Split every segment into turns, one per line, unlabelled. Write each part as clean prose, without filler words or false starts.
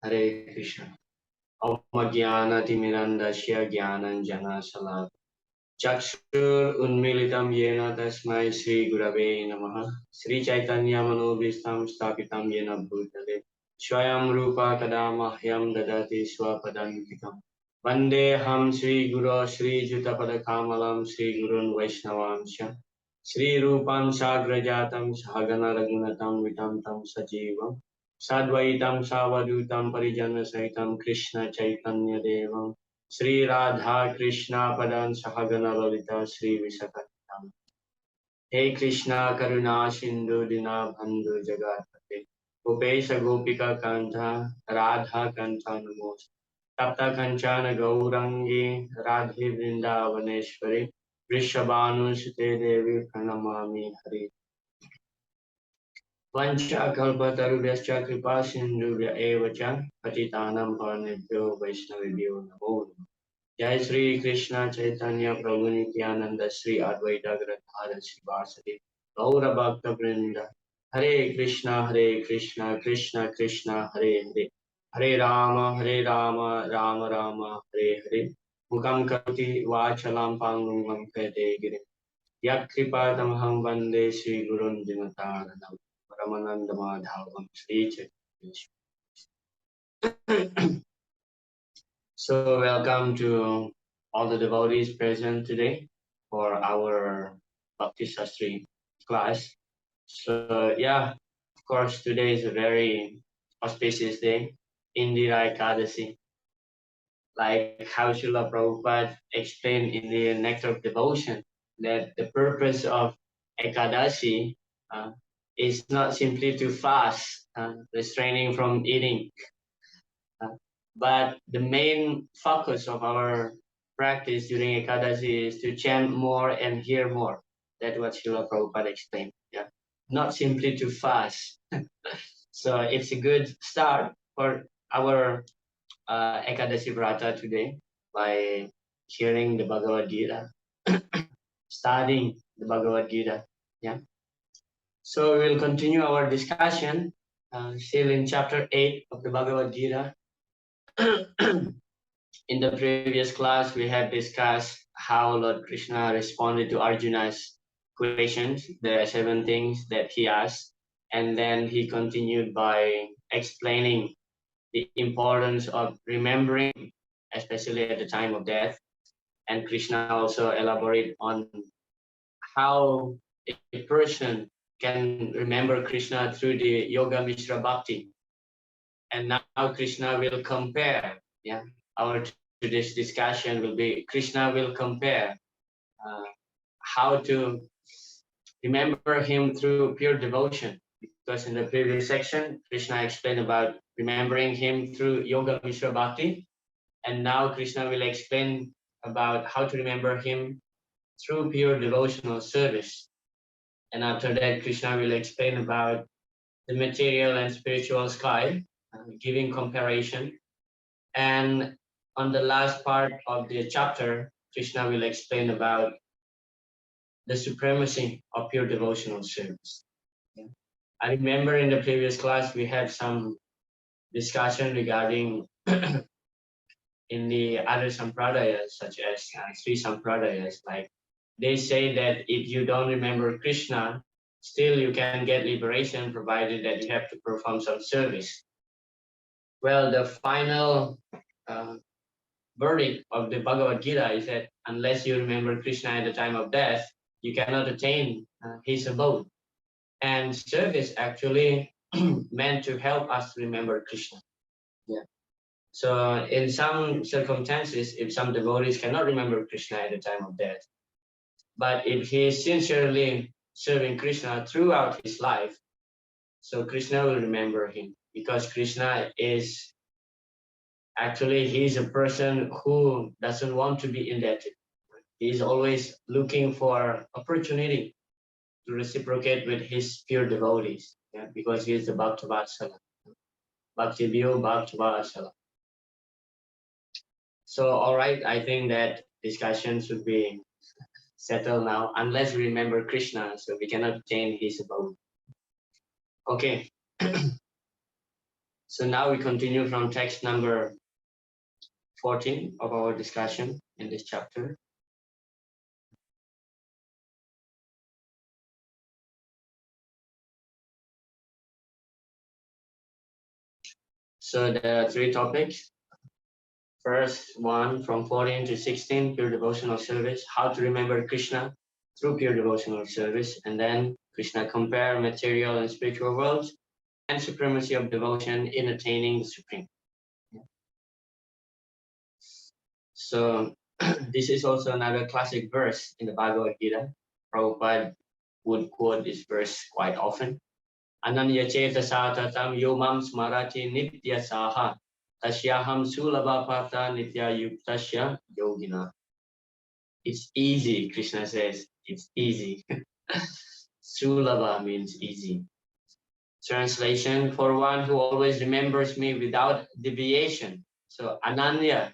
Hare Krishna. Om Jnana Timirandasya Jnananjana Shalakaya Chakshur Unmilitam Yena Tasmai Sri Gurave Namaha Sri Chaitanya Manobhistam Stapitam Yena Bhutale Swayam Rupa Kadamahyam Dadati Swapadantikam Vandeham Sri Guru Sri Jutapada Kamalam Sri Gurun Vaishnavamsha Sri Rupam Sagrajatam Sahagana Raghunatam Vitam Tam Sajivam Sadvaitam Savadutam Parijana Saitam Krishna Chaitanya Devam Sri Radha Krishna Padan Sahagana Lalita Sri Visakatam Hey Krishna Karuna Sindhu Dina Bandhu Jagatpate Upesa Gopika Kanta Radha Kanta Namos Tapta Kanchana Gaurangi Radhi Vrindavaneshwari Vrishabhanu Sute Devi Pranamami Hari Vancha Kalpatarubhyascha Kripa Sindhubhya Evacha Patitanam Pavanebhyo Vaishnavibhyo Namo Namaha Jai Sri Krishna Chaitanya Prabhu Nityananda Sri Advaita Gadadhara Srivasadi Gaura Bhakta Vrinda Hare Krishna Krishna Krishna Hare Hare Hare Rama Rama Rama Hare Hare Mukam Karoti Vachalam Pangungam Pete Girim Yak Kripa Tamaham Vande Sri Gurun Dinataranam Ramananda Madhavam Sri Chaitanya. So welcome to all the devotees present today for our Bhakti Shastri class. So yeah, of course, today is a very auspicious day, Indira Ekadasi. Like how Srila Prabhupada explained in the Nectar of Devotion, that the purpose of Ekadasi is not simply to fast, restraining from eating, but the main focus of our practice during Ekadasi is to chant more and hear more. That's what Srila Prabhupada explained. Yeah, not simply to fast. So it's a good start for our Ekadasi Vrata today by hearing the Bhagavad Gita, studying the Bhagavad Gita. Yeah. So we'll continue our discussion still in chapter 8 of the Bhagavad Gita. In the previous class, we have discussed how Lord Krishna responded to Arjuna's questions, the 7 things that he asked, and then he continued by explaining the importance of remembering, especially at the time of death. And Krishna also elaborated on how a person can remember Krishna through the Yoga Mishra Bhakti. And now Krishna will compare, yeah, our today's discussion will be Krishna will compare how to remember him through pure devotion. Because in the previous section, Krishna explained about remembering him through Yoga Mishra Bhakti. And now Krishna will explain about how to remember him through pure devotional service. And after that, Krishna will explain about the material and spiritual sky, giving comparison. And on the last part of the chapter, Krishna will explain about the supremacy of pure devotional service. Yeah. I remember in the previous class, we had some discussion regarding in the other sampradayas, such as Sri sampradayas, like they say that if you don't remember Krishna, still you can get liberation provided that you have to perform some service. Well, the final verdict of the Bhagavad Gita is that unless you remember Krishna at the time of death, you cannot attain his abode. And service actually meant to help us remember Krishna. Yeah. So in some circumstances, if some devotees cannot remember Krishna at the time of death, but if he is sincerely serving Krishna throughout his life, so Krishna will remember him, because Krishna is actually, he's a person who doesn't want to be indebted. He's always looking for opportunity to reciprocate with his pure devotees, yeah, because he is the Bhaktavatsala. Bhakti Vyo Bhaktavatsala. So, all right, I think that discussion should be settled now, unless we remember Krishna, so we cannot attain his abode. Okay. So now we continue from text number 14 of our discussion in this chapter. So there are three topics. First one, from 14 to 16, pure devotional service, how to remember Krishna through pure devotional service, and then Krishna compare material and spiritual worlds, and supremacy of devotion in attaining the Supreme. So this is also another classic verse in the Bhagavad Gita. Prabhupada would quote this verse quite often. Ananya chetasa tatam yomam smarati nitya saha tasyaham sulabhapata nitya yuktasya yogina. It's easy, Krishna says. It's easy. Sulabha means easy. Translation, for one who always remembers me without deviation. So Ananya,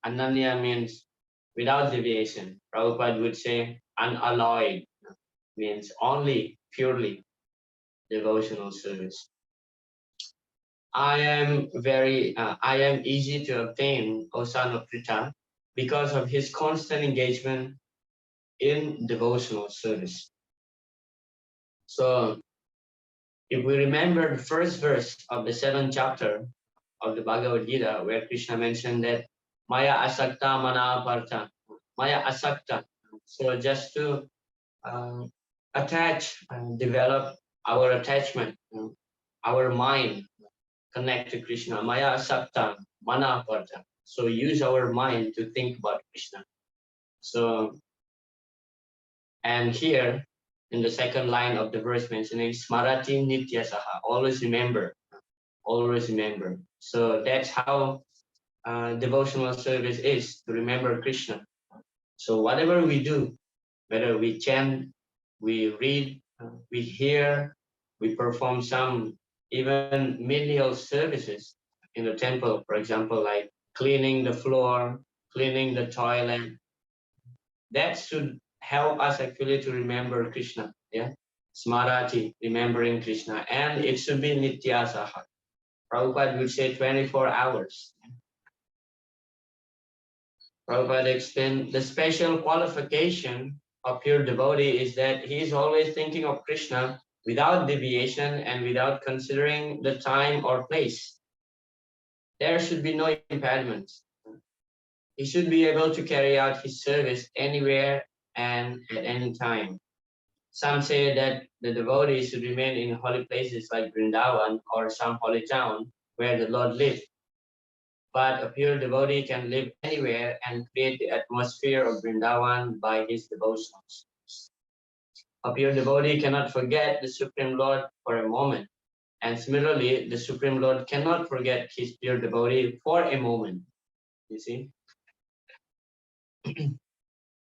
Ananya means without deviation. Prabhupada would say unalloyed, means only purely devotional service. I am easy to obtain, O son of Pritha, because of his constant engagement in devotional service. So if we remember the first verse of the 7th chapter of the Bhagavad Gita, where Krishna mentioned that Maya asakta mana partha, Maya asakta. So just to attach and develop our attachment, our mind, connect to Krishna. Maya asakta mana partha. So use our mind to think about Krishna. So, and here in the second line of the verse mentioning Smarati Nitya Saha, always remember, always remember. So that's how devotional service is, to remember Krishna. So whatever we do, whether we chant, we read, we hear, we perform some even menial services in the temple, for example, like cleaning the floor, cleaning the toilet, that should help us actually to remember Krishna. Yeah, Smarati, remembering Krishna, and it should be Nityasaha. Prabhupada would say 24 hours. Prabhupada explained the special qualification of pure devotee is that he is always thinking of Krishna without deviation and without considering the time or place. There should be no impediments. He should be able to carry out his service anywhere and at any time. Some say that the devotee should remain in holy places like Vrindavan or some holy town where the Lord lived. But a pure devotee can live anywhere and create the atmosphere of Vrindavan by his devotions. A pure devotee cannot forget the Supreme Lord for a moment. And similarly, the Supreme Lord cannot forget his pure devotee for a moment. You see?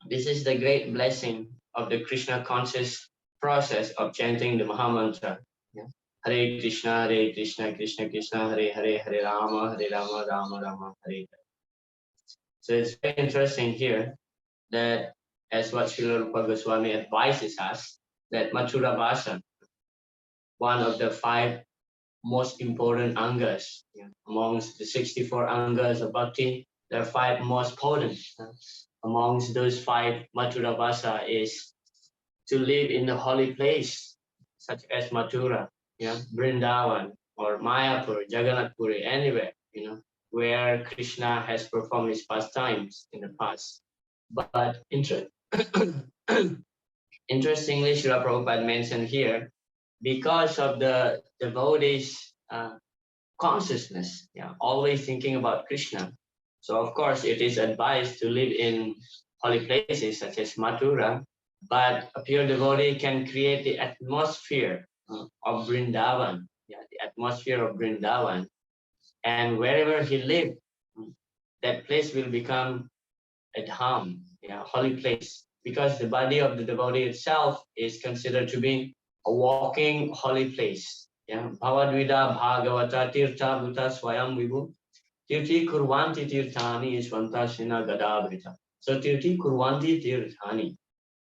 This is the great blessing of the Krishna conscious process of chanting the Mahamantra. Yeah. Hare Krishna, Krishna Krishna, Hare Hare, Hare Rama, Rama Rama, Hare Hare. So it's very interesting here that, as what Srila Rupa Goswami advises us, that Mathura Bhasha, one of the 5 most important angas, amongst the 64 angas of bhakti, there are 5 most potent. Amongst those 5, Mathura Bhasha is to live in the holy place, such as Mathura, Vrindavan, or Mayapur, Jagannath Puri, anywhere, where Krishna has performed his pastimes in the past. But interestingly, Srila Prabhupada mentioned here, because of the devotees' consciousness, always thinking about Krishna. So of course, it is advised to live in holy places such as Mathura, but a pure devotee can create the atmosphere of Vrindavan, the atmosphere of Vrindavan, and wherever he lived, that place will become a dham, holy place, because the body of the devotee itself is considered to be a walking holy place. Bhavadvida Bhagavata Tirtha Bhuta Swayam Vibhu Tirthi Kurvanti Tirthani Svanta Sina Gadabrita. So Tirthi Kurvanti Tirthani.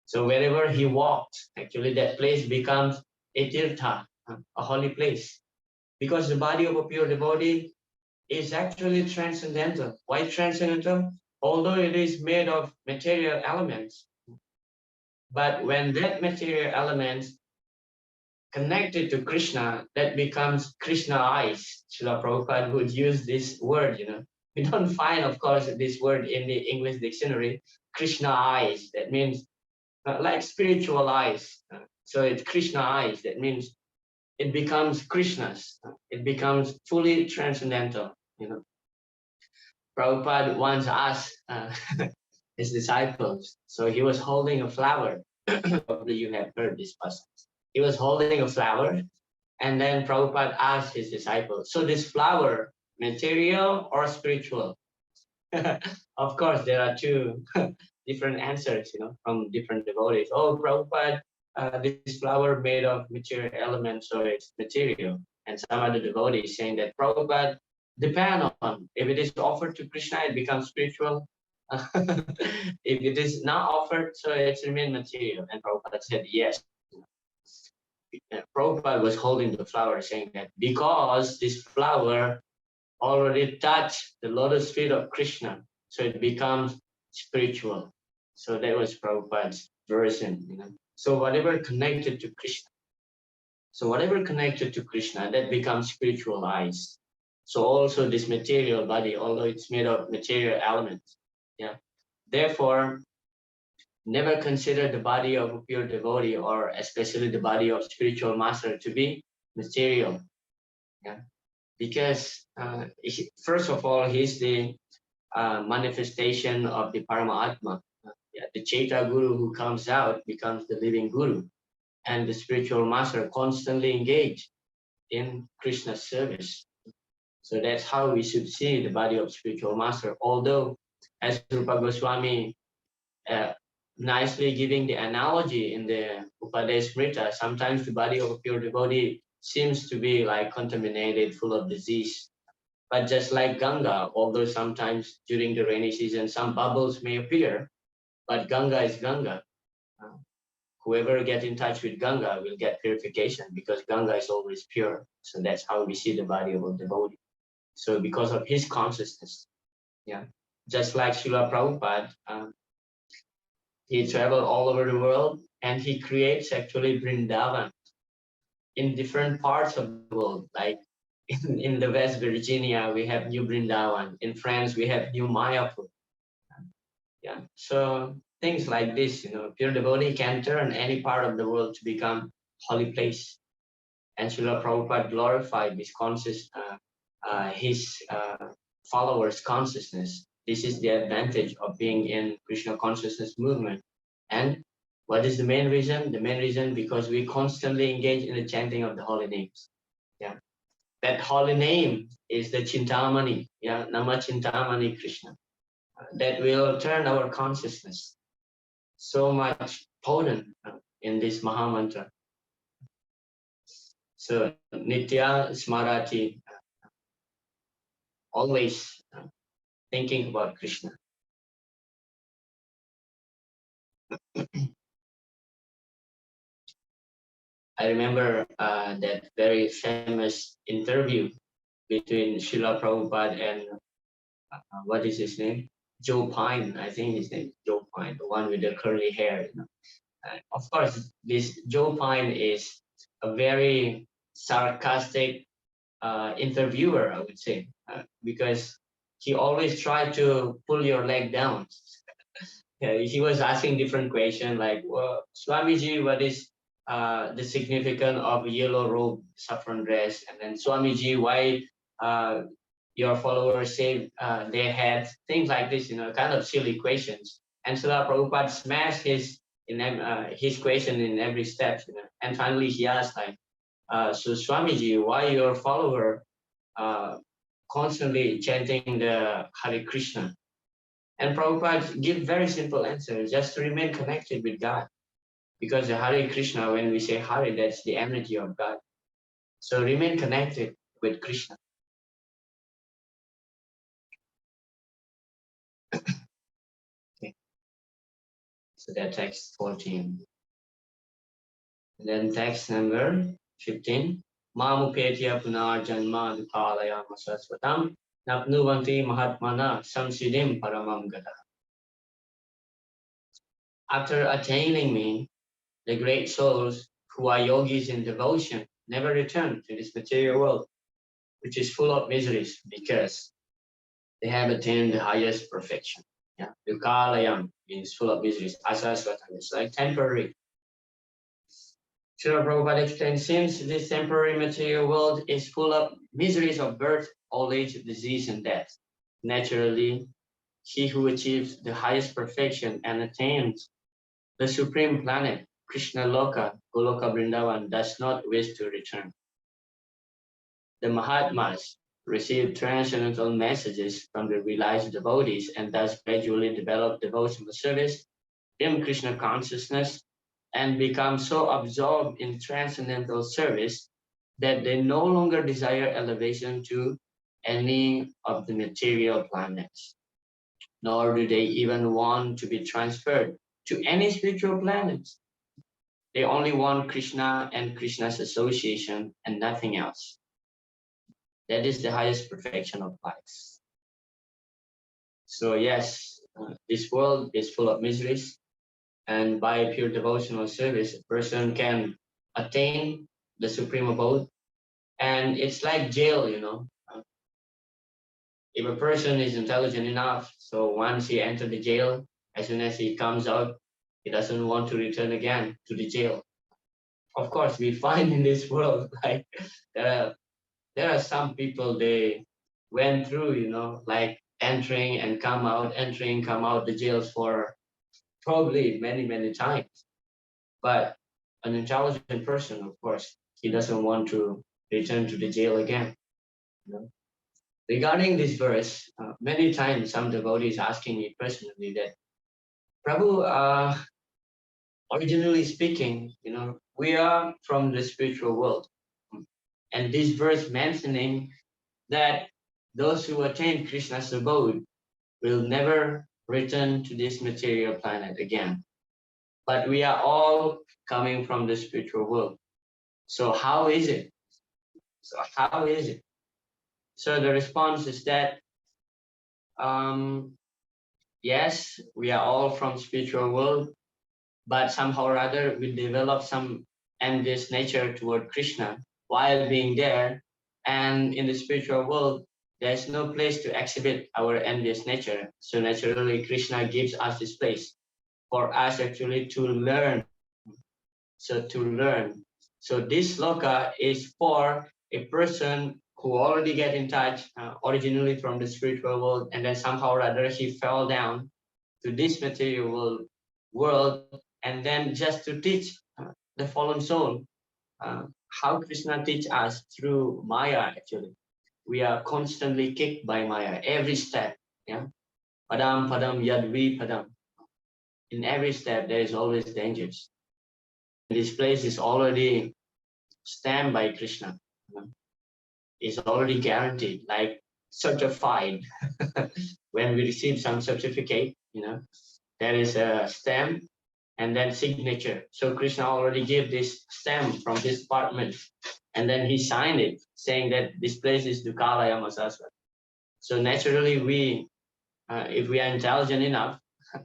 So wherever he walked, actually that place becomes a tirtha, a holy place. Because the body of a pure devotee is actually transcendental. Why transcendental? Although it is made of material elements, but when that material element connected to Krishna, that becomes Krishna eyes. Srila Prabhupada would use this word, We don't find, of course, this word in the English dictionary, Krishna eyes. That means like spiritual eyes. So it's Krishna eyes. That means it becomes Krishna's. It becomes fully transcendental. Prabhupada once asked his disciples. So he was holding a flower. Probably you have heard this passage. He was holding a flower, and then Prabhupada asked his disciples, so this flower, material or spiritual? Of course, there are two different answers, from different devotees. Oh, Prabhupada, this flower made of material elements, so it's material. And some other devotees saying that Prabhupada, depend on, if it is offered to Krishna, it becomes spiritual. If it is not offered, so it's remain material. And Prabhupada said yes. Prabhupada was holding the flower, saying that because this flower already touched the lotus feet of Krishna, so it becomes spiritual. So that was Prabhupada's version. So whatever connected to Krishna, that becomes spiritual eyes. So also this material body, although it's made of material elements, Therefore, never consider the body of a pure devotee, or especially the body of spiritual master, to be material. Because first of all, he's the manifestation of the Paramatma. The Chaita Guru who comes out becomes the living Guru, and the spiritual master constantly engaged in Krishna's service. So that's how we should see the body of spiritual master. Although, as Rupa Goswami nicely giving the analogy in the Upadesmrita, sometimes the body of a pure devotee seems to be like contaminated, full of disease. But just like Ganga, although sometimes during the rainy season some bubbles may appear, but Ganga is Ganga. Whoever gets in touch with Ganga will get purification, because Ganga is always pure. So that's how we see the body of a devotee. So because of his consciousness, just like Srila Prabhupada, he traveled all over the world, and he creates actually Vrindavan in different parts of the world. Like in the West Virginia, we have New Vrindavan. In France, we have New Mayapur. So things like this, pure devotee can turn any part of the world to become holy place. And Srila Prabhupada glorified this his followers' consciousness. This is the advantage of being in Krishna consciousness movement. And what is the main reason? The main reason, because we constantly engage in the chanting of the holy names. That holy name is the Chintamani, Nama Chintamani Krishna. That will turn our consciousness so much potent in this Mahamantra. So Nitya Smarati, always thinking about Krishna. I remember that very famous interview between Srila Prabhupada and what is his name? Joe Pine, I think his name is Joe Pine, the one with the curly hair. Of course, this Joe Pine is a very sarcastic interviewer, I would say, because he always tried to pull your leg down. He was asking different questions like, well, Swamiji, what is the significance of yellow robe, saffron dress? And then Swamiji, why your followers say they had things like this, kind of silly questions. And Srila Prabhupada smashed his question in every step, And finally he asked like, so Swamiji, why your follower constantly chanting the Hare Krishna? And Prabhupada give very simple answer, just to remain connected with God. Because the Hare Krishna, when we say Hare, that's the energy of God. So remain connected with Krishna. Okay. So that text 14. And then text number 15. Mamupetya punar janma dukhalaya masasvatam napnuvanti mahatmana samsidim paramam gata. After attaining me, the great souls who are yogis in devotion never return to this material world, which is full of miseries because they have attained the highest perfection. Yeah, Dukalayam means full of miseries. Asasvatam is like temporary. Srila Prabhupada explains, since this temporary material world is full of miseries of birth, old age, disease, and death, naturally, he who achieves the highest perfection and attains the supreme planet, Krishna Loka, Goloka Vrindavan, does not wish to return. The Mahatmas receive transcendental messages from the realized devotees and thus gradually develop devotional service in Krishna consciousness and become so absorbed in transcendental service that they no longer desire elevation to any of the material planets, nor do they even want to be transferred to any spiritual planets. They only want Krishna and Krishna's association and nothing else. That is the highest perfection of life. So yes, this world is full of miseries, and by pure devotional service, a person can attain the supreme abode. And it's like jail, you know. If a person is intelligent enough, so once he enters the jail, as soon as he comes out, he doesn't want to return again to the jail. Of course, we find in this world, like there are some people, they went through, you know, like entering and come out, entering, come out the jails for probably many, many times. But an intelligent person, of course, he doesn't want to return to the jail again. You know? Regarding this verse, many times some devotees asking me personally that, Prabhu, originally speaking, you know, we are from the spiritual world. And this verse mentioning that those who attain Krishna's abode will never return to this material planet again. But we are all coming from the spiritual world. So how is it? So how is it? So the response is that, yes, we are all from spiritual world, but somehow or other we develop some envious nature toward Krishna while being there. And in the spiritual world, there's no place to exhibit our envious nature. So naturally, Krishna gives us this place for us actually to learn. So to learn. So this sloka is for a person who already get in touch originally from the spiritual world, and then somehow or other he fell down to this material world, and then just to teach the fallen soul how Krishna teach us through Maya. Actually, we are constantly kicked by Maya every step. Yeah, padam padam yadvi padam. In every step, there is always dangers. This place is already stamped by Krishna. Is already guaranteed, like certified. When we receive some certificate, you know, there is a stamp and then signature. So Krishna already gave this stamp from this department, and then he signed it saying that this place is Dukalaya Masasva. So naturally, we, if we are intelligent enough,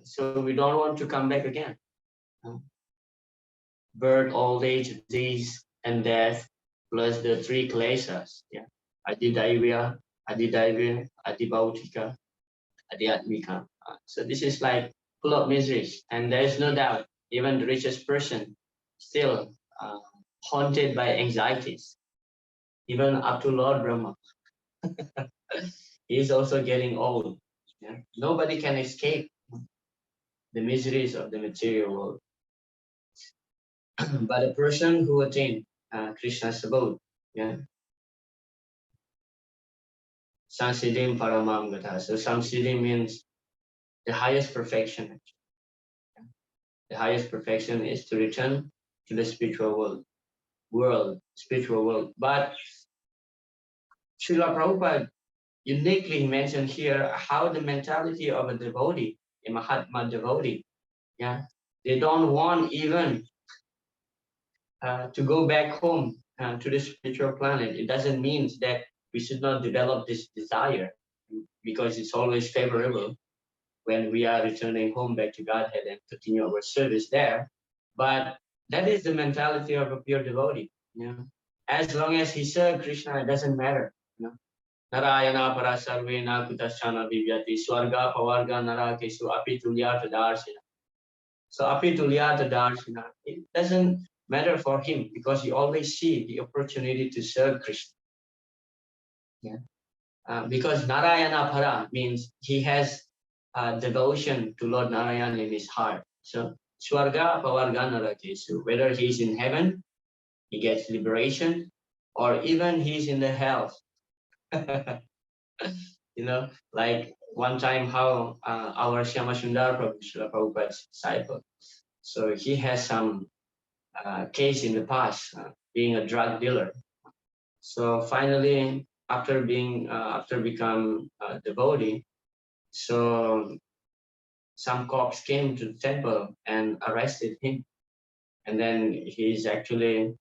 so we don't want to come back again. Birth, old age, disease, and death, plus the three kleshas. Yeah, Adidaiva, Adibautika, Adhyatmika. So this is like full of miseries, and there is no doubt even the richest person still haunted by anxieties, even up to Lord Brahma. He is also getting old. Yeah? Nobody can escape the miseries of the material world. But a person who attained Krishna's abode, yeah, Samsiddhim Paramam Gata. So Samsiddhim means the highest perfection. The highest perfection is to return to the spiritual spiritual world. But Srila Prabhupada uniquely mentioned here how the mentality of a devotee, a Mahatma devotee, yeah, They don't want even to go back home to the spiritual planet. It doesn't mean that we should not develop this desire, because it's always favorable when we are returning home back to Godhead and continue our service there. But that is the mentality of a pure devotee. You know, as long as he serves Krishna, it doesn't matter. You know, Narayana parasarvena kutaschana vivyati swarga pavarga narakesu api tulyata darsina. So api tulyata darsina, it doesn't matter for him because he always see the opportunity to serve Krishna. Yeah. Because Narayana para means he has devotion to Lord Narayan in his heart. So Swarga Pavarga Narakesu, whether he's in heaven, he gets liberation, or even he's in the hell. You know, like one time how our Shyama Sundar Prabhu, Srila Prabhupada's disciple, so he has some case in the past, being a drug dealer. So finally, after become a devotee, so some cops came to the temple and arrested him, and then he's actually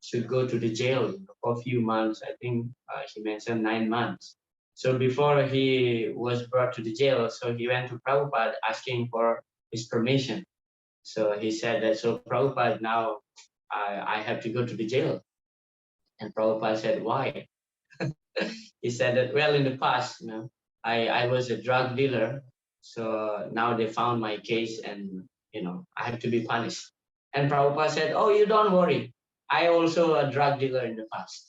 should go to the jail for a few months. I think he mentioned 9 months. So before he was brought to the jail, so he went to Prabhupada asking for his permission. So he said that, so Prabhupada, now I have to go to the jail. And Prabhupada said, why? He said that, well, in the past, you know, I was a drug dealer. So now they found my case and, you know, I have to be punished. And Prabhupada said, oh, you don't worry. I also a drug dealer in the past.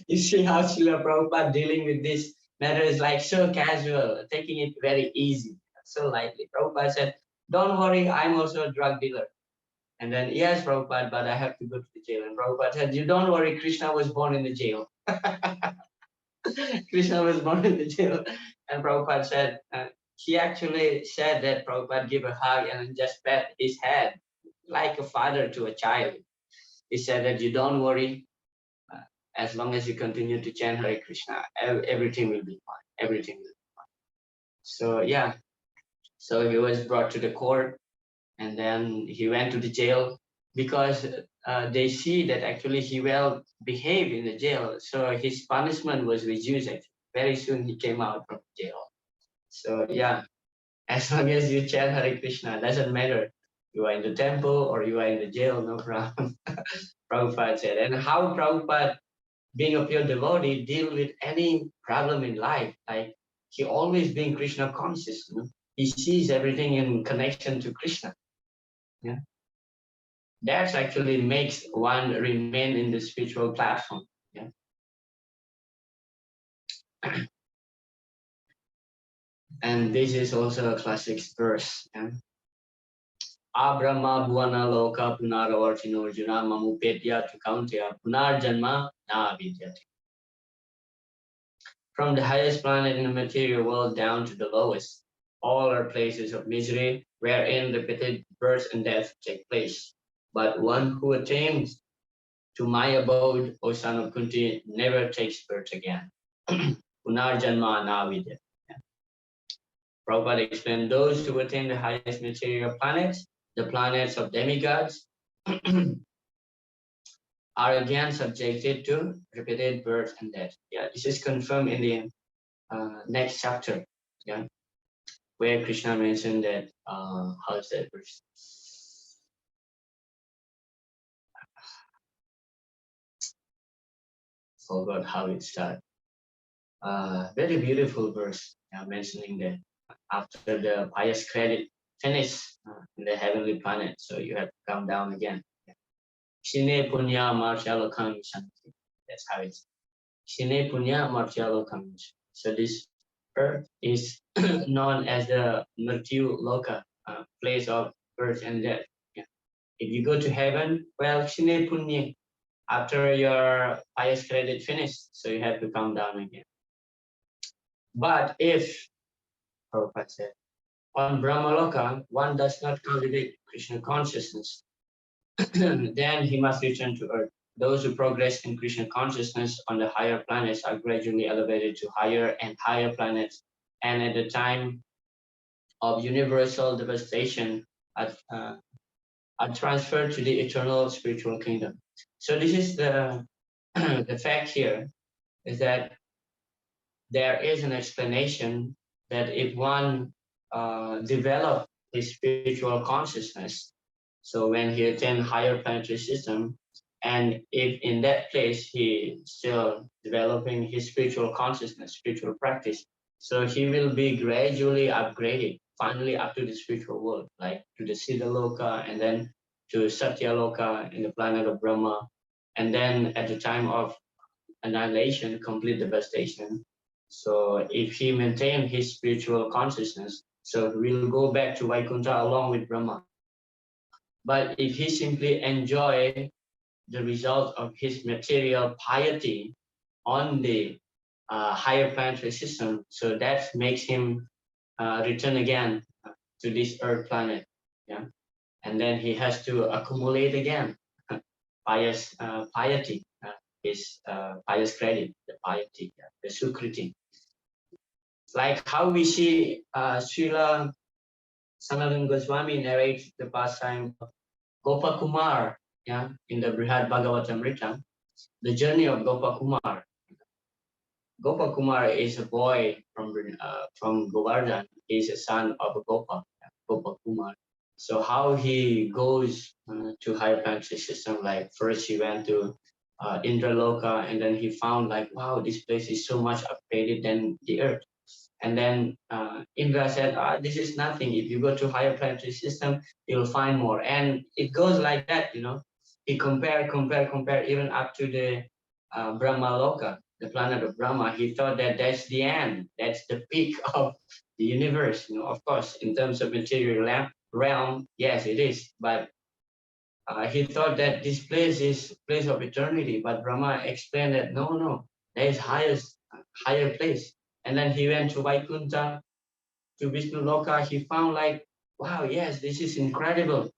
You see how Srila Prabhupada dealing with this matter is like so casual, taking it very easy, so lightly. Prabhupada said, don't worry, I'm also a drug dealer. And then, yes, Prabhupada, but I have to go to the jail. And Prabhupada said, you don't worry, Krishna was born in the jail. Krishna was born in the jail. And Prabhupada said, he actually said that Prabhupada give a hug and just pat his head like a father to a child. He said that you don't worry, as long as you continue to chant Hare Krishna, everything will be fine. Everything will be fine. So yeah, so he was brought to the court, and then he went to the jail because they see that actually he well behaved in the jail. So his punishment was reduced. Actually. Very soon he came out from jail. So yeah, as long as you chant Hare Krishna, doesn't matter. You are in the temple or you are in the jail, no problem. Prabhupada said. And how Prabhupada, being a pure devotee, deal with any problem in life. Like he always being Krishna conscious. You know? He sees everything in connection to Krishna. Yeah. That actually makes one remain in the spiritual platform. Yeah. And this is also a classic verse. Yeah. Abrahma bhuana loka punaravartino arjuna mamupetya tu kauntya punarjanma na vidyati. From the highest planet in the material world down to the lowest, all are places of misery wherein repeated birth and death take place. But one who attains to my abode, O son of Kunti, never takes birth again. Punarjanma na vidyati. Prabhupada explained those who attain the highest material planets, the planets of demigods, are again subjected to repeated birth and death. Yeah, this is confirmed in the next chapter. Yeah, where Krishna mentioned that. How is that verse? Forgot how it starts. Very beautiful verse. Yeah, mentioning that after the pious credit finish in the heavenly planet, so you have to come down again. Shine punya martyalokam shanti. That's how it's. Shine punya martyalokam. So this earth is known as the Mrityu Loka, place of birth and death. Yeah. If you go to heaven, well, Shine punya. After your pious credit finished, so you have to come down again. But if, Prabhupada said, on Brahmaloka, one does not cultivate Krishna consciousness, then he must return to earth. Those who progress in Krishna consciousness on the higher planets are gradually elevated to higher and higher planets. And at the time of universal devastation are, are transferred to the eternal spiritual kingdom. So this is the the fact here is that there is an explanation that if one develop his spiritual consciousness, so when he attend higher planetary system, and if in that place he still developing his spiritual consciousness, spiritual practice, so he will be gradually upgraded, finally up to the spiritual world, like to the Siddhaloka and then to Satyaloka in the planet of Brahma. And then at the time of annihilation, complete devastation. So if he maintain his spiritual consciousness, so he will go back to Vaikuntha along with Brahma. But if he simply enjoy the result of his material piety on the higher planetary system, so that makes him return again to this Earth planet. Yeah, and then he has to accumulate again piety, his pious credit, the piety, the sukriti. Like how we see Srila Sanatana Goswami narrates the pastime of Gopakumar, yeah, in the Brihad Bhagavatamrita, the journey of Gopakumar. Gopakumar is a boy from Govardhan. He's a son of a Gopa, Gopakumar. So how he goes to higher planetary system, like first he went to Indraloka, and then he found like, wow, this place is so much upgraded than the earth. And then Indra said, this is nothing. If you go to higher planetary system, you'll find more. And it goes like that, you know. He compare, even up to the Brahma Loka, the planet of Brahma. He thought that that's the end, that's the peak of the universe. You know, of course, in terms of material realm, yes, it is. But he thought that this place is place of eternity. But Brahma explained that no, there is higher place. And then he went to Vaikuntha, to Vishnurata. He found like, wow, yes, this is incredible.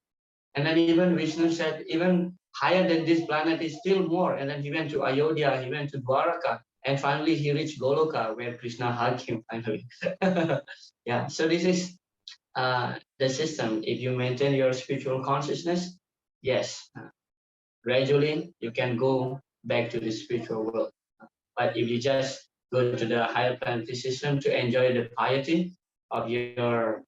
And then even Vishnu said, even higher than this planet is still more. And then he went to Ayodhya, he went to Dwaraka, and finally he reached Goloka, where Krishna hugged him finally. Yeah, so this is the system. If you maintain your spiritual consciousness, yes, gradually you can go back to the spiritual world. But if you just go to the higher planetary system to enjoy the piety of your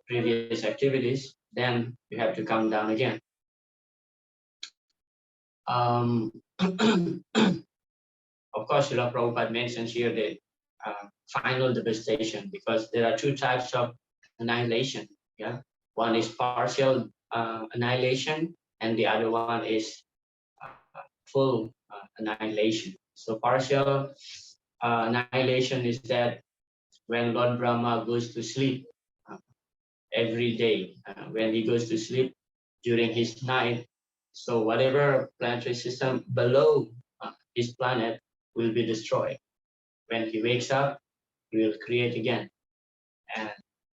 previous activities, then you have to come down again. Of course, Srila Prabhupada mentions here the final devastation, because there are two types of annihilation. Yeah, one is partial annihilation, and the other one is full annihilation. So partial annihilation is that when Lord Brahma goes to sleep every day, when he goes to sleep during his night, so whatever planetary system below his planet will be destroyed. When he wakes up, he will create again. And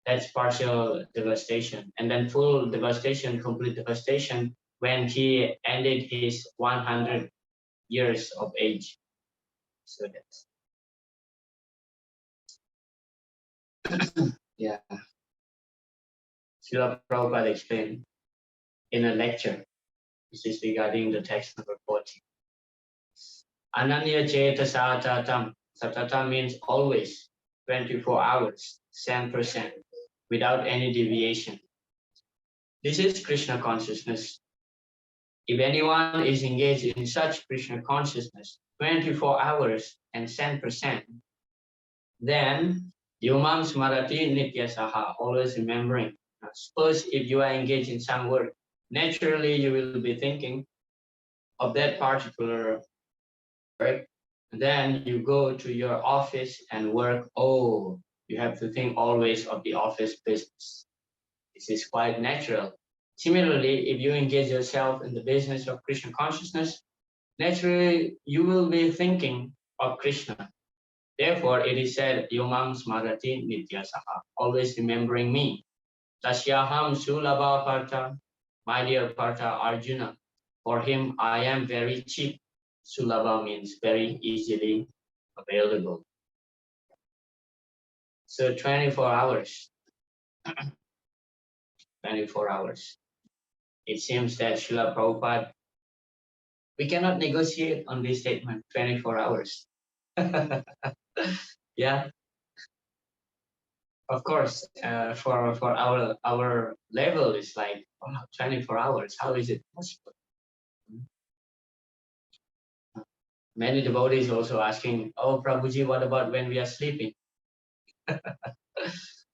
that's partial devastation. And then full devastation, complete devastation, when he ended his 100 years of age. So that's, yeah. Srila Prabhupada explained in a lecture. This is regarding the text number 40. Ananya Cheta Satatam. Satatam means always, 24 hours, 100%, without any deviation. This is Krishna consciousness. If anyone is engaged in such Krishna consciousness, 24 hours and 100%, then Yomam Smarati Nityasaha, always remembering. Now, suppose if you are engaged in some work, naturally you will be thinking of that particular work. Then you go to your office and work. Oh, you have to think always of the office business. This is quite natural. Similarly, if you engage yourself in the business of Krishna consciousness, naturally you will be thinking of Krishna. Therefore, it is said, Yomam Smarati Nityasaha, always remembering me. Tasyaham Sulabha Partha, my dear Partha Arjuna, for him I am very cheap. Sulabha means very easily available. So 24 hours. 24 hours. It seems that Srila Prabhupada, we cannot negotiate on this statement, 24 hours. Yeah, of course, for our level, it's like, oh, 24 hours. How is it possible? Many devotees also asking, oh, Prabhuji, what about when we are sleeping?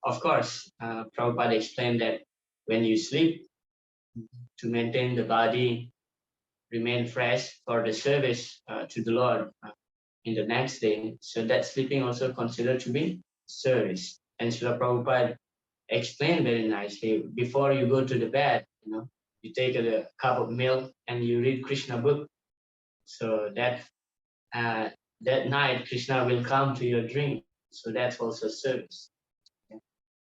Of course, Prabhupada explained that when you sleep, to maintain the body, remain fresh for the service to the Lord in the next day. So that sleeping also considered to be service. And Srila Prabhupada explained very nicely, before you go to the bed, you take a cup of milk and you read Krishna book. So uh, that night Krishna will come to your dream. So that's also service.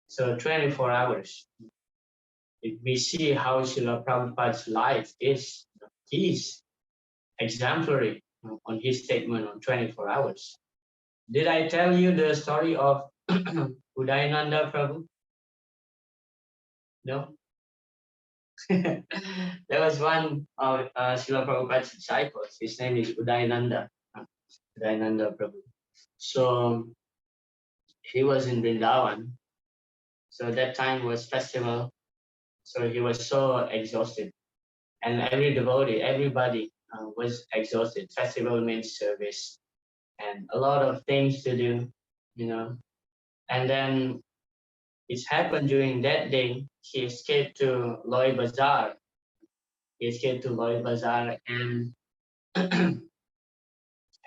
So 24 hours. If we see how Srila Prabhupada's life is, he is exemplary on his statement on 24 hours. Did I tell you the story of Udayananda Prabhu? No? There was one of Srila Prabhupada's disciples. His name is Udayananda. Udayananda Prabhu. So he was in Vrindavan. So that time was festival. So he was so exhausted. And every devotee, everybody was exhausted. Festival means service and a lot of things to do. And then it happened during that day, he escaped to Loi Bazaar. He escaped to Loi Bazaar and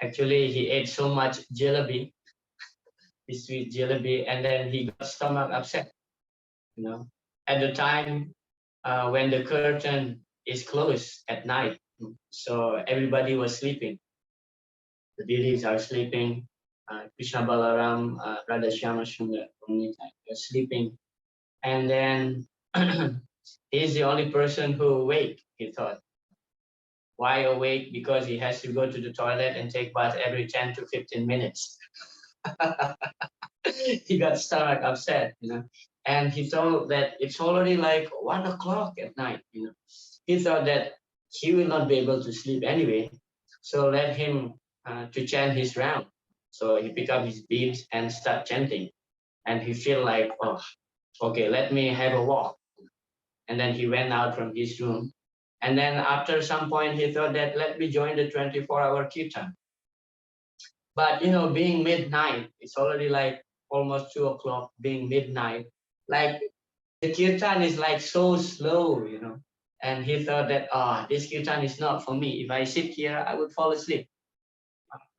actually he ate so much jalebi, the sweet jalebi, and then he got stomach upset. At the time when the curtain is closed at night, so everybody was sleeping. The deities are sleeping. Krishna Balaram, Radha Shyama Sundar, are sleeping. And then he's the only person who awake, he thought. Why awake? Because he has to go to the toilet and take bath every 10 to 15 minutes. He got stomach upset. And he thought that it's already like 1 o'clock at night. He thought that he will not be able to sleep anyway. So let him to chant his round. So he picked up his beads and start chanting. And he feel like, oh, okay, let me have a walk. And then he went out from his room. And then after some point, he thought that let me join the 24-hour kirtan. But being midnight, it's already like almost 2 o'clock, being midnight. Like the kirtan is like so slow. And he thought that this kirtan is not for me. If I sit here, I would fall asleep.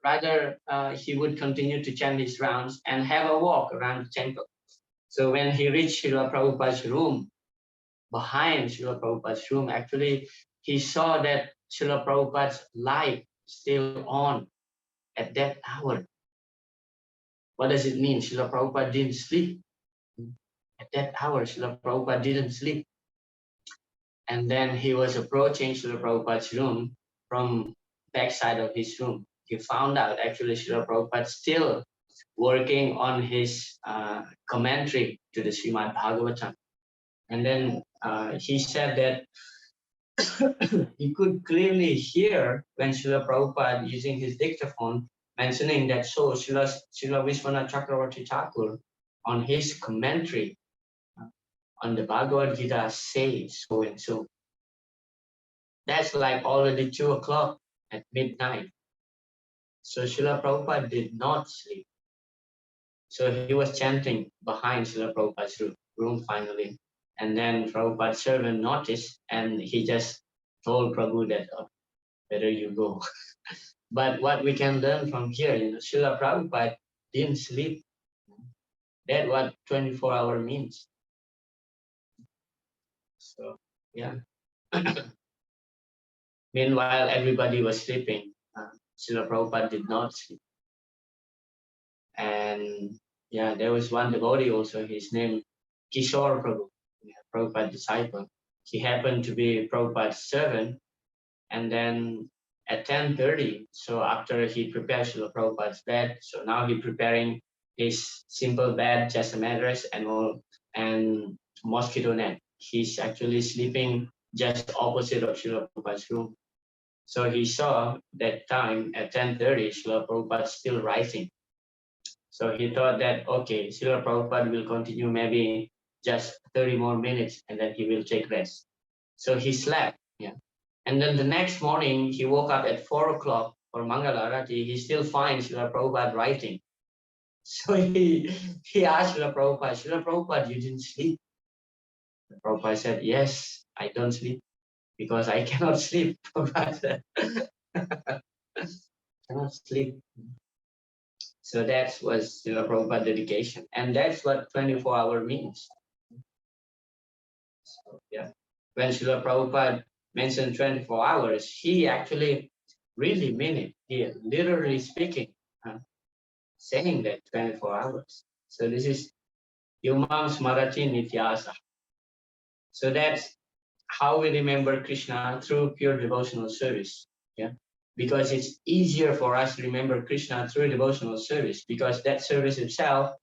Rather, he would continue to chant his rounds and have a walk around the temple. So when he reached Srila Prabhupada's room, behind Srila Prabhupada's room, actually, he saw that Srila Prabhupada's light still on at that hour. What does it mean? Srila Prabhupada didn't sleep. At that hour, Srila Prabhupada didn't sleep. And then he was approaching Srila Prabhupada's room from backside of his room. He found out actually Srila Prabhupada still working on his commentary to the Srimad Bhagavatam. And then he said that he could clearly hear when Srila Prabhupada using his dictaphone mentioning that so Srila Vishnurata Chakravarti Thakur on his commentary on the Bhagavad Gita says so and so. That's like already 2 o'clock at midnight. So Srila Prabhupada did not sleep. So he was chanting behind Srila Prabhupada's room finally. And then Prabhupada's servant noticed and he just told Prabhu that, oh, better you go. But what we can learn from here, Srila Prabhupada didn't sleep. That's what 24-hour means. So, yeah. Meanwhile, everybody was sleeping. Srila Prabhupada did not sleep. And yeah, there was one devotee also, his name Kishore Prabhu, Prabhupada's disciple. He happened to be Prabhupada's servant. And then at 10:30, so after he prepared Srila Prabhupada's bed, so now he preparing his simple bed, just a mattress and all, and mosquito net. He's actually sleeping just opposite of Srila Prabhupada's room. So he saw that time at 10:30, Srila Prabhupada still writing. So he thought that, okay, Srila Prabhupada will continue maybe just 30 more minutes and then he will take rest. So he slept. Yeah. And then the next morning, he woke up at 4 o'clock for Mangala Arati. He still finds Srila Prabhupada writing. So he asked Srila Prabhupada, you didn't sleep? Prabhupada said, yes, I don't sleep because I cannot sleep. Prabhupada said, cannot sleep. So that was Srila Prabhupada dedication. And that's what 24-hour means. So, yeah. When Srila Prabhupada mentioned 24 hours, he actually really meant it. He literally speaking, saying that 24 hours. So this is Yumam Smaratin Nityasa. So that's how we remember Krishna through pure devotional service. Yeah. Because it's easier for us to remember Krishna through devotional service, because that service itself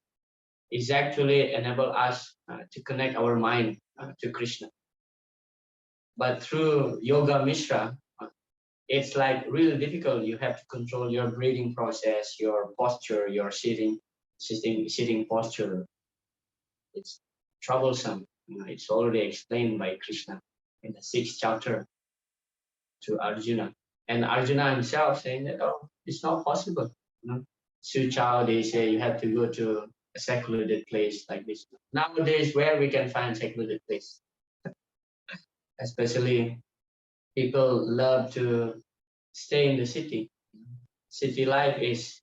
is actually enable us to connect our mind to Krishna. But through Yoga Mishra, it's like really difficult. You have to control your breathing process, your posture, your sitting posture. It's troublesome. It's already explained by Krishna in the 6th chapter to Arjuna. And Arjuna himself saying that, oh, it's not possible. Suchao, they say you have to go to a secluded place like this. Nowadays, where we can find secluded place? Especially people love to stay in the city. City life is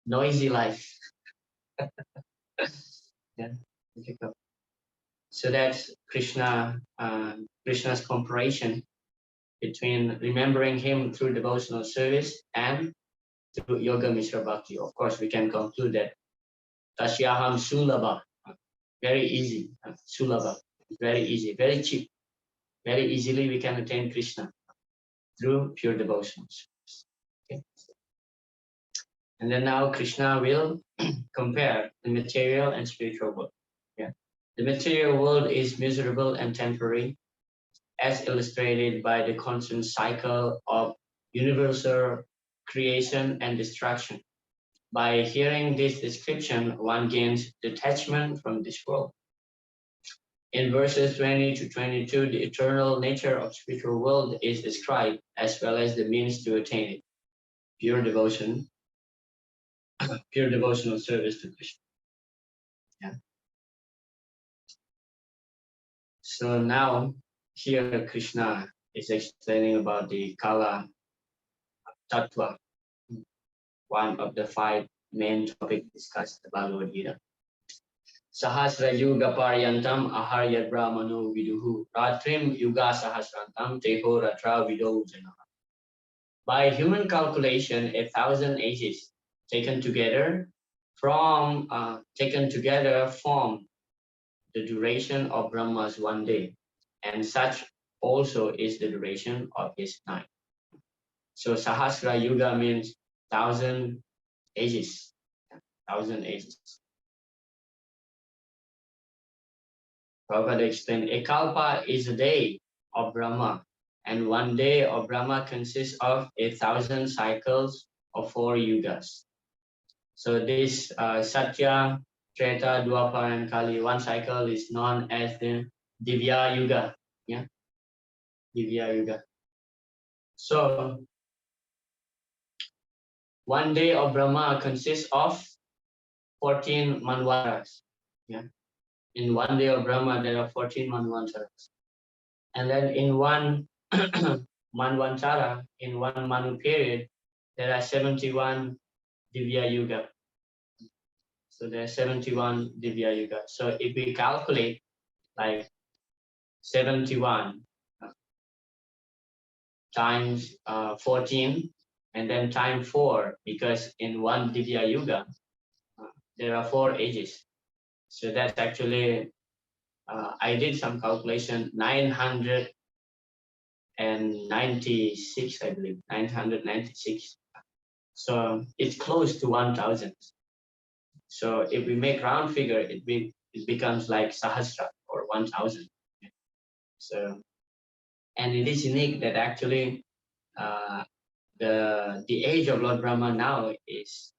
noisy life. Yeah, difficult. So that's Krishna's comparison between remembering him through devotional service and through Yoga Mishra Bhakti. Of course, we can conclude that Tasyaham Sulabha, very easy, Sulabha, very easy, very cheap, very easily we can attain Krishna through pure devotions. Okay. And then now Krishna will compare the material and spiritual world. Yeah. The material world is miserable and temporary, as illustrated by the constant cycle of universal creation and destruction. By hearing this description, one gains detachment from this world. In verses 20 to 22, the eternal nature of spiritual world is described, as well as the means to attain it. Pure devotion, pure devotional service to Krishna. Yeah. So now, here Krishna is explaining about the Kala Tattva, one of the 5 main topics discussed in the Bhagavad Gita. Sahasra Yuga Paryantam Aharyad Brahmano Viduhu Ratrim Yuga Sahasrantam Teho Ratra Vido Jana. By human calculation, 1,000 ages taken together form the duration of Brahma's one day, and such also is the duration of his night. So Sahasra Yuga means 1,000 ages. 1,000 ages. Prabhupada explained, a kalpa is a day of Brahma, and one day of Brahma consists of 1,000 cycles of 4 yugas. So this Satya, Treta, Dwapar, and Kali, one cycle is known as the Divya Yuga. Yeah, Divya Yuga. So one day of Brahma consists of 14 manvaras. Yeah. In one day of Brahma, there are 14 manvantaras. And then in one manvantara, in one manu period, there are 71 Divya Yuga. So there are 71 Divya Yuga. So if we calculate like 71 times 14 and then times 4, because in one Divya Yuga, there are 4 ages. So that's actually, I did some calculation, 996, I believe, 996. So it's close to 1,000. So if we make round figure, it it becomes like Sahasra or 1000. So, and it is unique that actually uh, the age of Lord Brahma now he's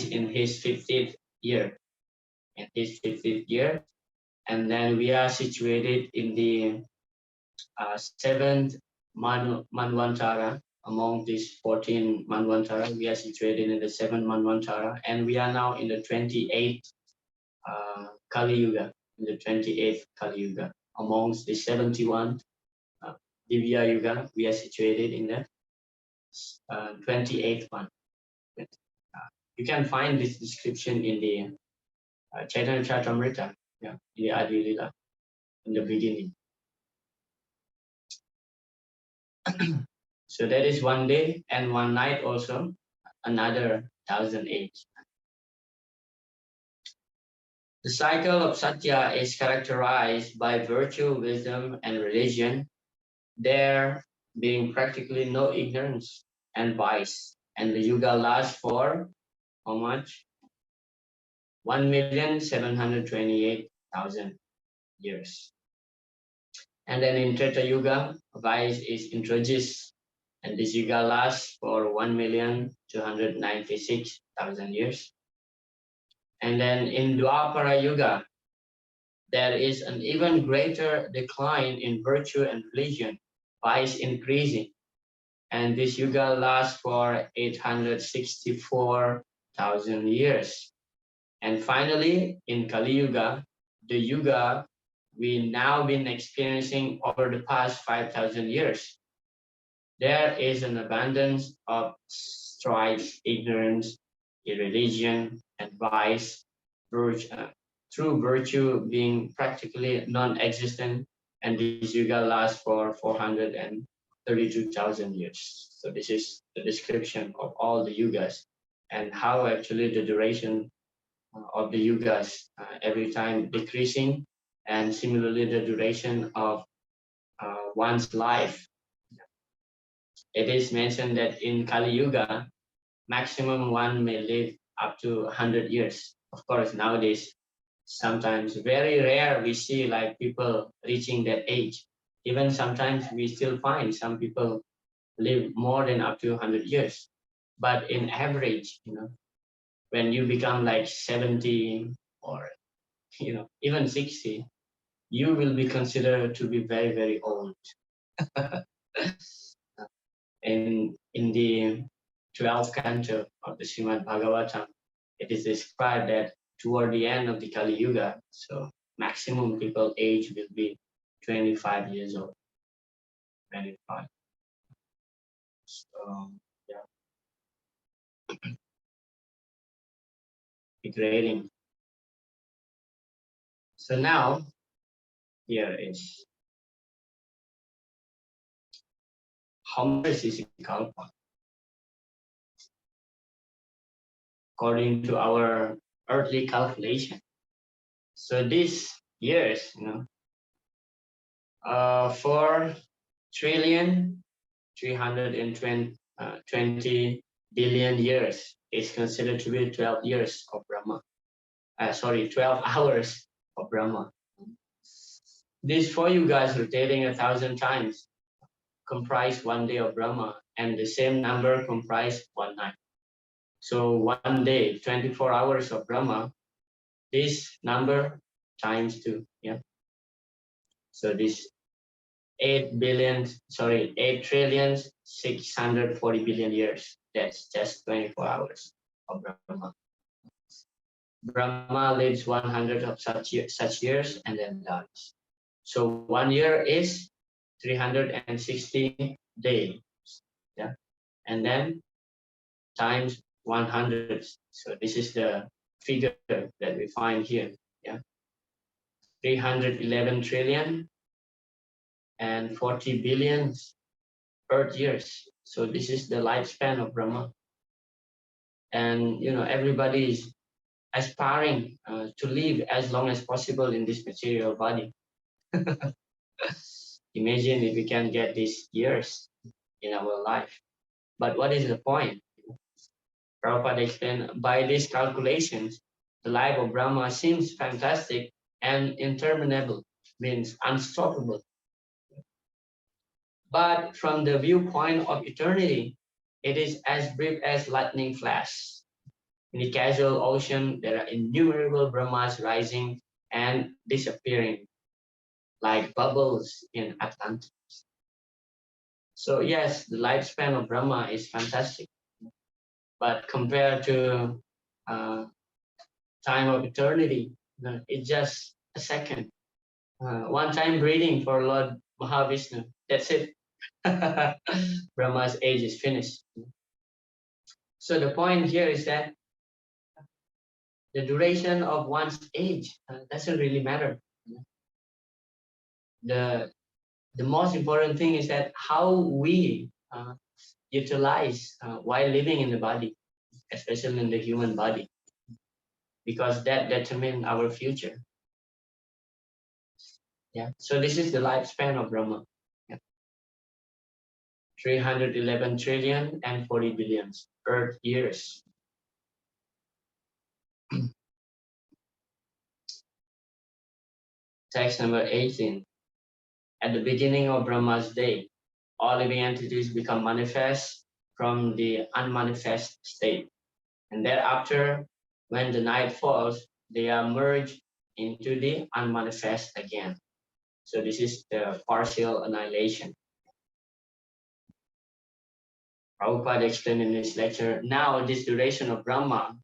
in his 50th year, and then we are situated in the seventh Manvantara. Among these 14 Manvantara, we are situated in the seventh Manvantara, and we are now in the 28th Kali Yuga, in the 28th Kali Yuga. Amongst the 71 Divya Yuga, we are situated in the 28th one. You can find this description in the Chaitanya Charitamrita, in the Adi Lila, in the beginning. So that is one day and one night also, another 1000 age. The cycle of Satya is characterized by virtue, wisdom, and religion, there being practically no ignorance and vice. And the yuga lasts for how much? 1,728,000 years. And then in Treta Yuga, vice is introduced, and this yuga lasts for 1,296,000 years. And then in Dwapara Yuga, there is an even greater decline in virtue and religion, vice increasing. And this yuga lasts for 864,000 years. And finally, in Kali Yuga, the yuga we now been experiencing over the past 5,000 years, there is an abundance of strife, ignorance, irreligion, and vice, true virtue being practically non-existent, and this yuga lasts for 432,000 years. So this is the description of all the yugas and how actually the duration of the yugas every time decreasing, and similarly the duration of one's life. It is mentioned that in Kali Yuga, maximum one may live up to 100 years. Of course, nowadays, sometimes very rare we see like people reaching that age. Even sometimes we still find some people live more than up to 100 years. But in average, when you become like 70 or, even 60, you will be considered to be very, very old. In the 12th canto of the Srimad Bhagavatam, it is described that toward the end of the Kali Yuga, so maximum people age will be 25 years old. 25. So, yeah. Degrading. So now, here is how much is kalpa? According to our earthly calculation. So these years, 4,320 billion years is considered to be 12 years of Brahma. 12 hours of Brahma. These 4 yugas rotating 1,000 times comprise one day of Brahma, and the same number comprise one night. So one day, 24 hours of Brahma, this number times 2. Yeah. So this 8,640 billion years. That's just 24 hours of Brahma. Brahma lives 100 of such years and then dies. So 1 year is 360 days. Yeah. And then times 100. So this is the figure that we find here. Yeah. 311 trillion and 40 billion Earth years. So this is the lifespan of Brahma. And everybody is aspiring to live as long as possible in this material body. Imagine if we can get these years in our life. But what is the point? Prabhupada explained, by these calculations, the life of Brahma seems fantastic and interminable, means unstoppable. But from the viewpoint of eternity, it is as brief as lightning flash. In the casual ocean, there are innumerable Brahmas rising and disappearing like bubbles in Atlantis. So yes, the lifespan of Brahma is fantastic, but compared to uh, time of eternity, it's just a second. One time breathing for Lord Mahavishnu, that's it. Brahma's age is finished. So the point here is that the duration of one's age doesn't really matter. The most important thing is that how we utilize while living in the body, especially in the human body, because that determines our future. Yeah. So this is the lifespan of Brahma. Yeah. 311 trillion and 40 billions Earth years. Text number 18. At the beginning of Brahma's day, all living entities become manifest from the unmanifest state. And thereafter, when the night falls, they are merged into the unmanifest again. So this is the partial annihilation. Prabhupada explained in this lecture, now this duration of Brahma,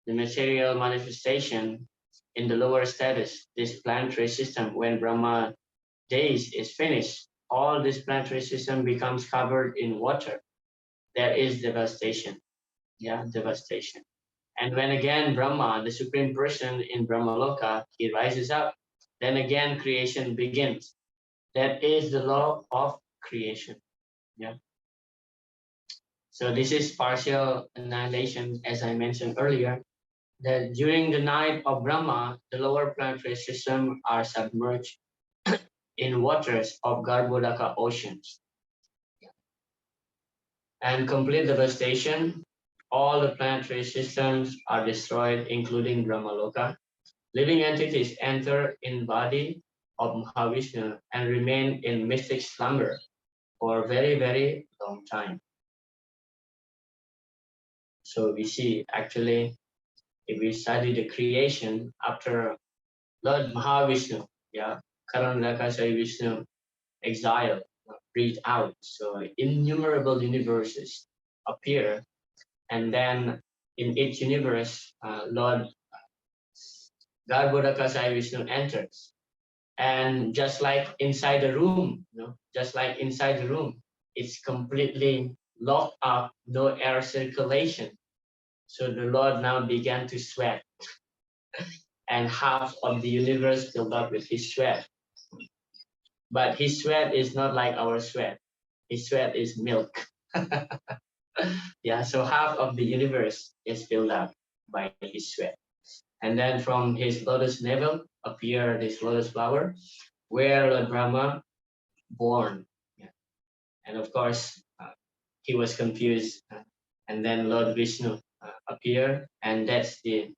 the material manifestation in the lower status, this planetary system, when Brahma days is finished, all this planetary system becomes covered in water. There is devastation. Yeah, devastation. And when again Brahma, the Supreme Person in Brahmaloka, he rises up, then again creation begins. That is the law of creation. Yeah. So this is partial annihilation, as I mentioned earlier, that during the night of Brahma, the lower planetary system are submerged in waters of Garbhodaka oceans. And complete devastation, all the planetary systems are destroyed, including Brahmaloka. Living entities enter in body of Mahavishnu and remain in mystic slumber for a very, very long time. So we see actually, if we study the creation after Lord Mahavishnu, yeah, Karanakasai Vishnu exile, breathe out. So innumerable universes appear, and then in each universe, Lord Garbhodakasai Vishnu enters. And just like inside the room, just like inside the room, it's completely locked up, no air circulation. So the Lord now began to sweat, and half of the universe filled up with his sweat. But his sweat is not like our sweat. His sweat is milk. Yeah, so half of the universe is filled up by his sweat. And then from his lotus navel appeared this lotus flower, where Lord Brahma born. Yeah. And of course, he was confused. And then Lord Vishnu appeared, and that's the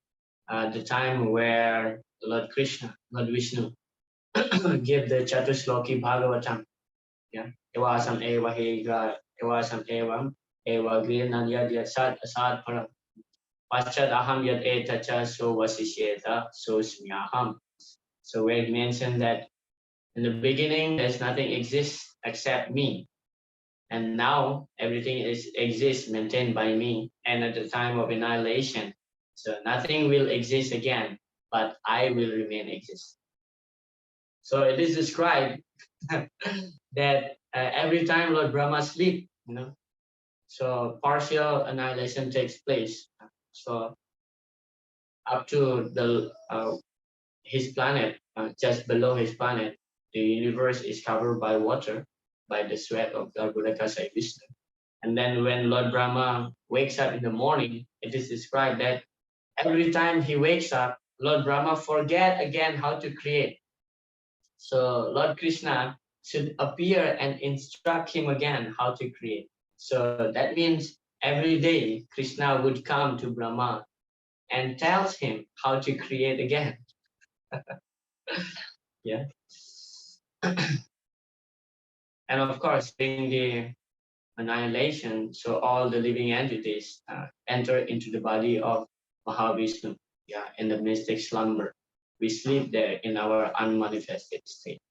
time where Lord Krishna, Lord Vishnu, gave the Chatusloki Bhagavatam. Yeah. Evasam eva hega, evasam evam, eva grinan yad yad sat asad param. Paschad aham yad etacha so vasishyeta so smyaham. So where he mentioned that in the beginning there's nothing exists except me. And now everything exists maintained by me. And at the time of annihilation, so nothing will exist again, but I will remain exist. So it is described that every time Lord Brahma sleep, so partial annihilation takes place. So up to the his planet, just below his planet, the universe is covered by water, by the sweat of Garbhodakasai Vishnu. And then when Lord Brahma wakes up in the morning, it is described that every time he wakes up, Lord Brahma forget again how to create. So Lord Krishna should appear and instruct him again how to create. So that means every day Krishna would come to Brahma and tells him how to create again. Yeah. And of course, during the annihilation, so all the living entities enter into the body of Mahavishnu, yeah, in the mystic slumber. We sleep there in our unmanifested state.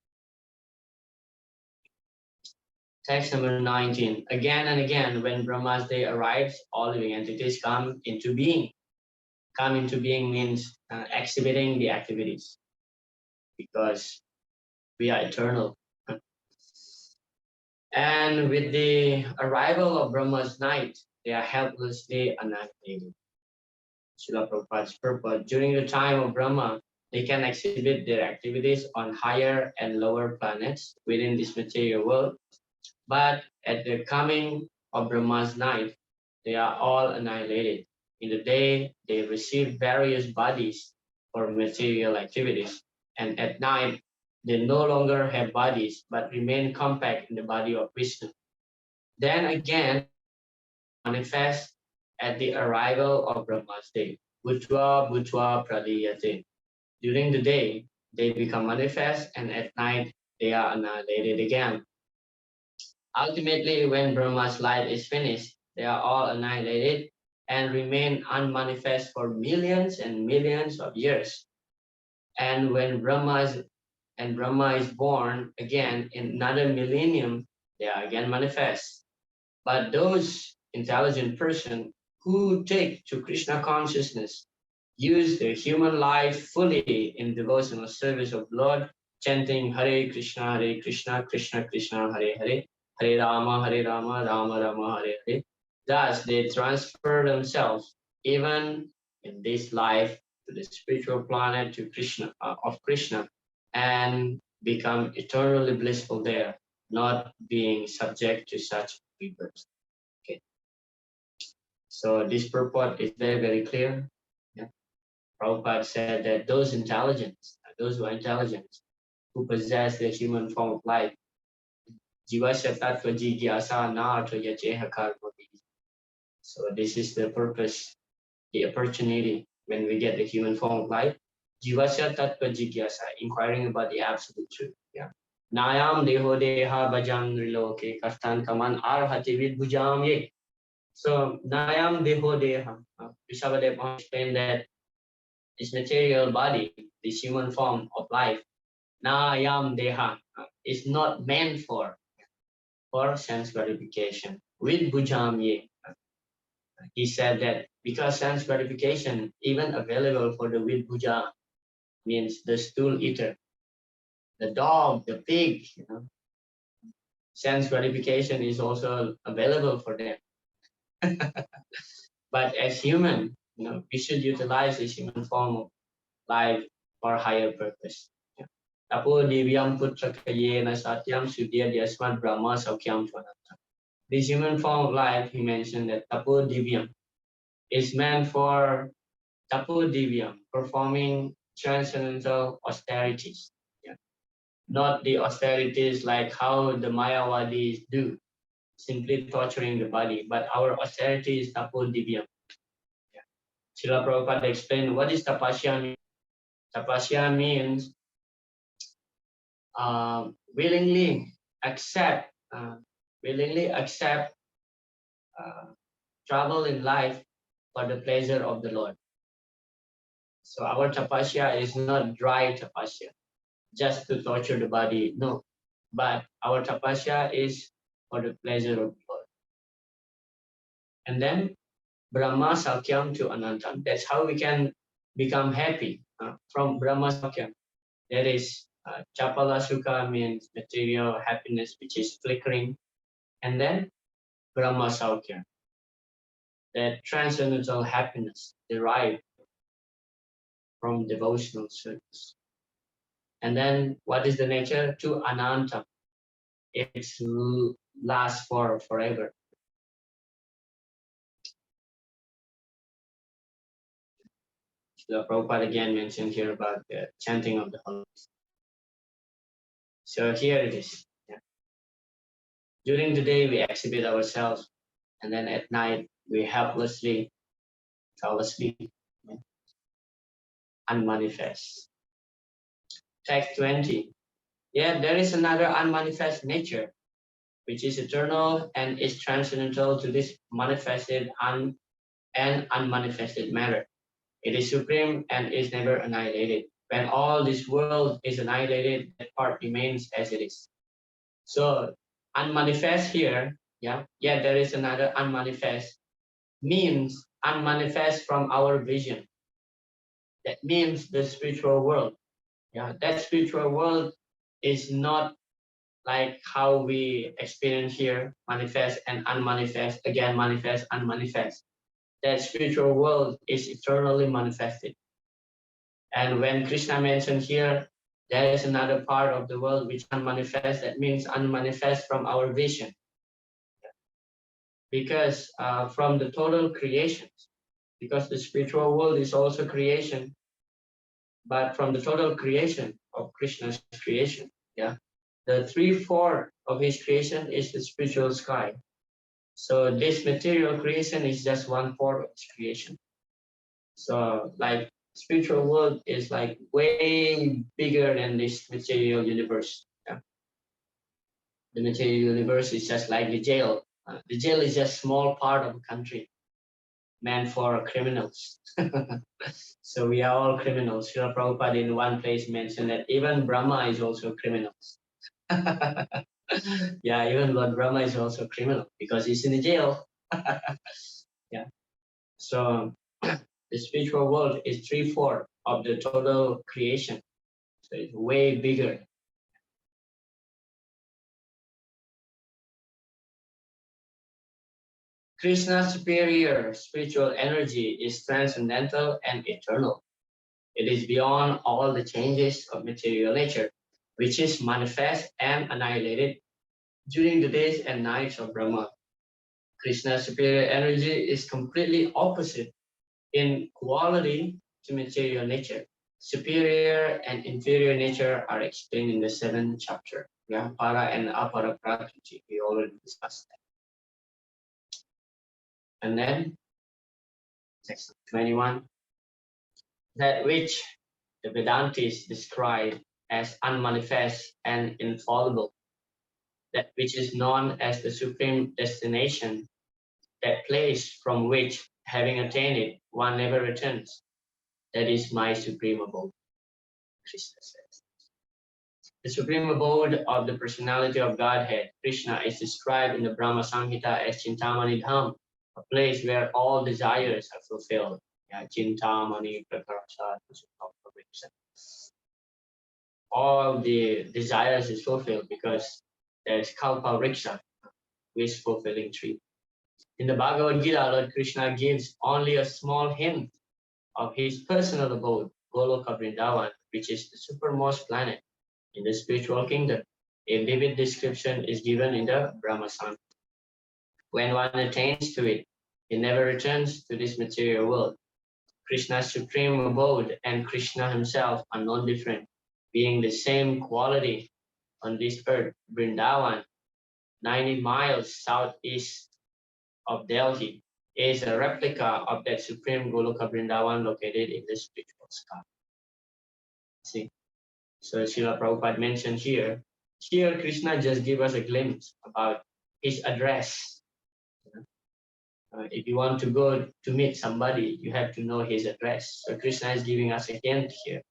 Text number 19. Again and again, when Brahma's day arrives, all living entities come into being. Come into being means exhibiting the activities, because we are eternal. And with the arrival of Brahma's night, they are helplessly annihilated. Srila Prabhupada's purport. During the time of Brahma, they can exhibit their activities on higher and lower planets within this material world. But at the coming of Brahma's night, they are all annihilated. In the day, they receive various bodies for material activities. And at night, they no longer have bodies, but remain compact in the body of Vishnu. Then again, manifest at the arrival of Brahma's day. Bhutva bhutva praliyate. During the day, they become manifest, and at night, they are annihilated again. Ultimately, when Brahma's light is finished, they are all annihilated and remain unmanifest for millions and millions of years. And when Brahma is born again in another millennium, they are again manifest. But those intelligent persons who take to Krishna consciousness use their human life fully in devotional service of Lord, chanting Hare Krishna, Krishna Krishna, Hare Hare, Hare Rama, Rama Rama, Hare Hare. Thus, they transfer themselves, even in this life, to the spiritual planet to Krishna of Krishna, and become eternally blissful there, not being subject to such rebirths. Okay. So this purport is very, very clear. Yeah. Prabhupada said that those those who are intelligent, who possess the human form of life, jivasya tattva jigyasa nartha yacheha karmati. So this is the purpose, the opportunity when we get the human form of life. Jivasya tattva jigyasa, inquiring about the absolute truth. Yeah. Nayam deho deha bhajan riloke kastan kaman arhati vidbhujam ye. So Nayam Deho Deha, Vishwabhadev explained that this material body, this human form of life, Nayam Deha, is not meant for sense gratification. With Bhujam Ye, he said that because sense gratification even available for the with Bhuja, means the stool eater, the dog, the pig, sense gratification is also available for them. But as human, we should utilize this human form of life for higher purpose. Tapo divyam putra kayena satyam sudhya dyasmat brahma saukyam swanata. This human form of life, he mentioned that tapo divyam is meant for tapo divyam, performing transcendental austerities. Yeah. Not the austerities like how the Mayawadis do, simply torturing the body, but our austerity is tapo divyam. Srila Prabhupada explained what is tapasya means. Tapasya means willingly accept, trouble in life for the pleasure of the Lord. So our tapasya is not dry tapasya, just to torture the body, no. But our tapasya is for the pleasure of the Lord. And then Brahma Sakyam to Anantam. That's how we can become happy from Brahma Sakyam. That is Chapala Sukha means material happiness which is flickering. And then Brahma Saukya, that transcendental happiness derived from devotional service. And then what is the nature? To Anantam. It lasts for forever. The Prabhupada again mentioned here about the chanting of the holies. So here it is. Yeah. During the day we exhibit ourselves, and then at night we helplessly fall asleep. Yeah. unmanifest. Text 20. Yet there is another unmanifest nature, which is eternal and is transcendental to this manifested and unmanifested matter. It is supreme and is never annihilated. When all this world is annihilated, that part remains as it is. So unmanifest here, yet there is another unmanifest, means unmanifest from our vision. That means the spiritual world. That spiritual world is not like how we experience here, manifest and unmanifest, again manifest, unmanifest. That spiritual world is eternally manifested. And when Krishna mentioned here, there is another part of the world which unmanifest, that means unmanifest from our vision. Because from the total creation, because the spiritual world is also creation, but from the total creation of Krishna's creation, the 3/4 of his creation is the spiritual sky. So this material creation is just 1/4 of his creation. So like spiritual world is like way bigger than this material universe. The material universe is just like the jail. The jail is just small part of a country meant for criminals. So we are all criminals. Srila Prabhupada in one place mentioned that even Brahma is also criminals. Even Lord Brahma is also a criminal because he's in the jail. So the spiritual world is 3/4 of the total creation. So it's way bigger. Krishna's superior spiritual energy is transcendental and eternal. It is beyond all the changes of material nature, which is manifest and annihilated during the days and nights of Brahma. Krishna's superior energy is completely opposite in quality to material nature. Superior and inferior nature are explained in the 7th chapter. Para and apara prakriti, we already discussed that. And then, section 21, that which the Vedantis describe as unmanifest and infallible, that which is known as the supreme destination, that place from which, having attained it, one never returns. That is my supreme abode, Krishna says. The supreme abode of the personality of Godhead, Krishna, is described in the Brahma Samhita as Chintamani Dham, a place where all desires are fulfilled. Chintamani Prakarsa. All the desires is fulfilled because there is Kalpa Vriksha, wish fulfilling tree. In the Bhagavad Gita, Lord Krishna gives only a small hint of his personal abode, Goloka Vrindavan, which is the supermost planet in the spiritual kingdom. A vivid description is given in the Brahma Samhita. When one attains to it, he never returns to this material world. Krishna's supreme abode and Krishna himself are non-different, being the same quality on this earth. Vrindavan, 90 miles southeast of Delhi, is a replica of that supreme Goloka Vrindavan located in the spiritual sky. See? So Srila Prabhupada mentioned here Krishna just gave us a glimpse about his address. If you want to go to meet somebody, you have to know his address. So Krishna is giving us a hint here.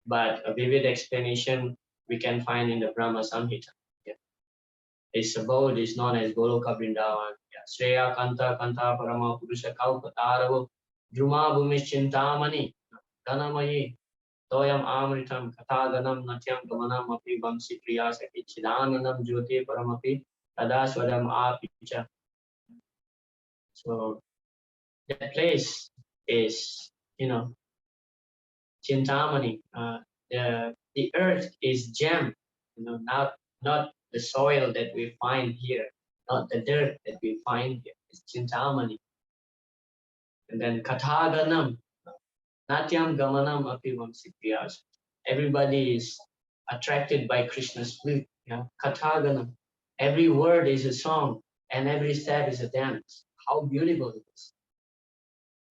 But a vivid explanation we can find in the Brahma Samhita. His abode is known as Goloka Vrindavan. Shreya Kanta Kanta Parama Purusha Kaupataravu Druma Bhumischintamani Dhanamayi Toyam Amritam Kathaganam Natyam Gamanam Api Vamsi Priya Saki Chidananam Jyoti Paramapi Tadaswadam Apicha. So that place is, Chintamani. The earth is gem, not the soil that we find here, not the dirt that we find here. It's Chintamani. And then Kathaganam, Natyam Gamanam Api Vamsi Priyas. Everybody is attracted by Krishna's flute. Kathaganam. Every word is a song and every step is a dance. How beautiful it is.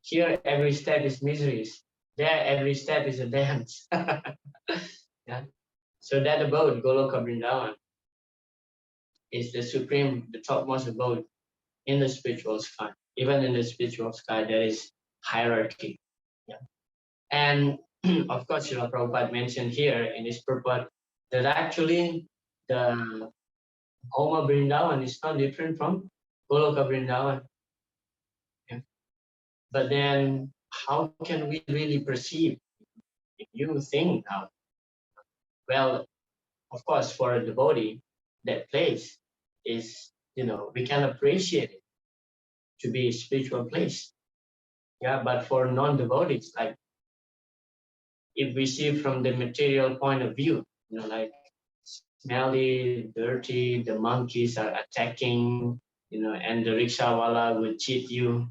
Here, every step is miseries. There, every step is a dance. Yeah. So that abode, Goloka Vrindavan, is the supreme, the topmost abode in the spiritual sky. Even in the spiritual sky, there is hierarchy. Yeah. And of course, Srila Prabhupada mentioned here in his purport that actually the Homa Vrindavan is not different from Goloka Vrindavan. Yeah. But then, how can we really perceive? If you think now, well, of course, for a devotee, that place is, we can appreciate it to be a spiritual place. Yeah, but for non-devotees, like if we see from the material point of view, like smelly, dirty, the monkeys are attacking, and the rickshawala will cheat you.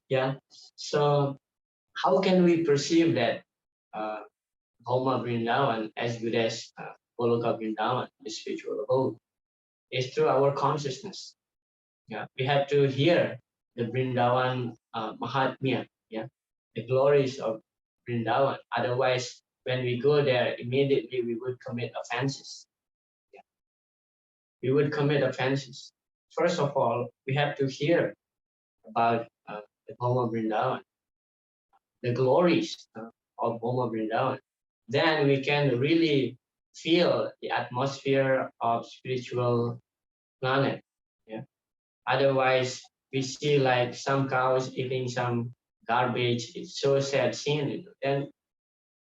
Yeah. So how can we perceive that uh, Homa Vrindavan as good as Goloka Vrindavan, the spiritual abode? Is through our consciousness. Yeah, we have to hear the Vrindavan Mahatmya, yeah, the glories of Vrindavan. Otherwise, when we go there, immediately we would commit offenses. Yeah. We would commit offenses. First of all, we have to hear about the Bhoma Vrindavan, the glories of Bhoma Vrindavan. Then we can really feel the atmosphere of spiritual planet. Yeah. Otherwise, we see like some cows eating some garbage. It's so sad seeing it. Then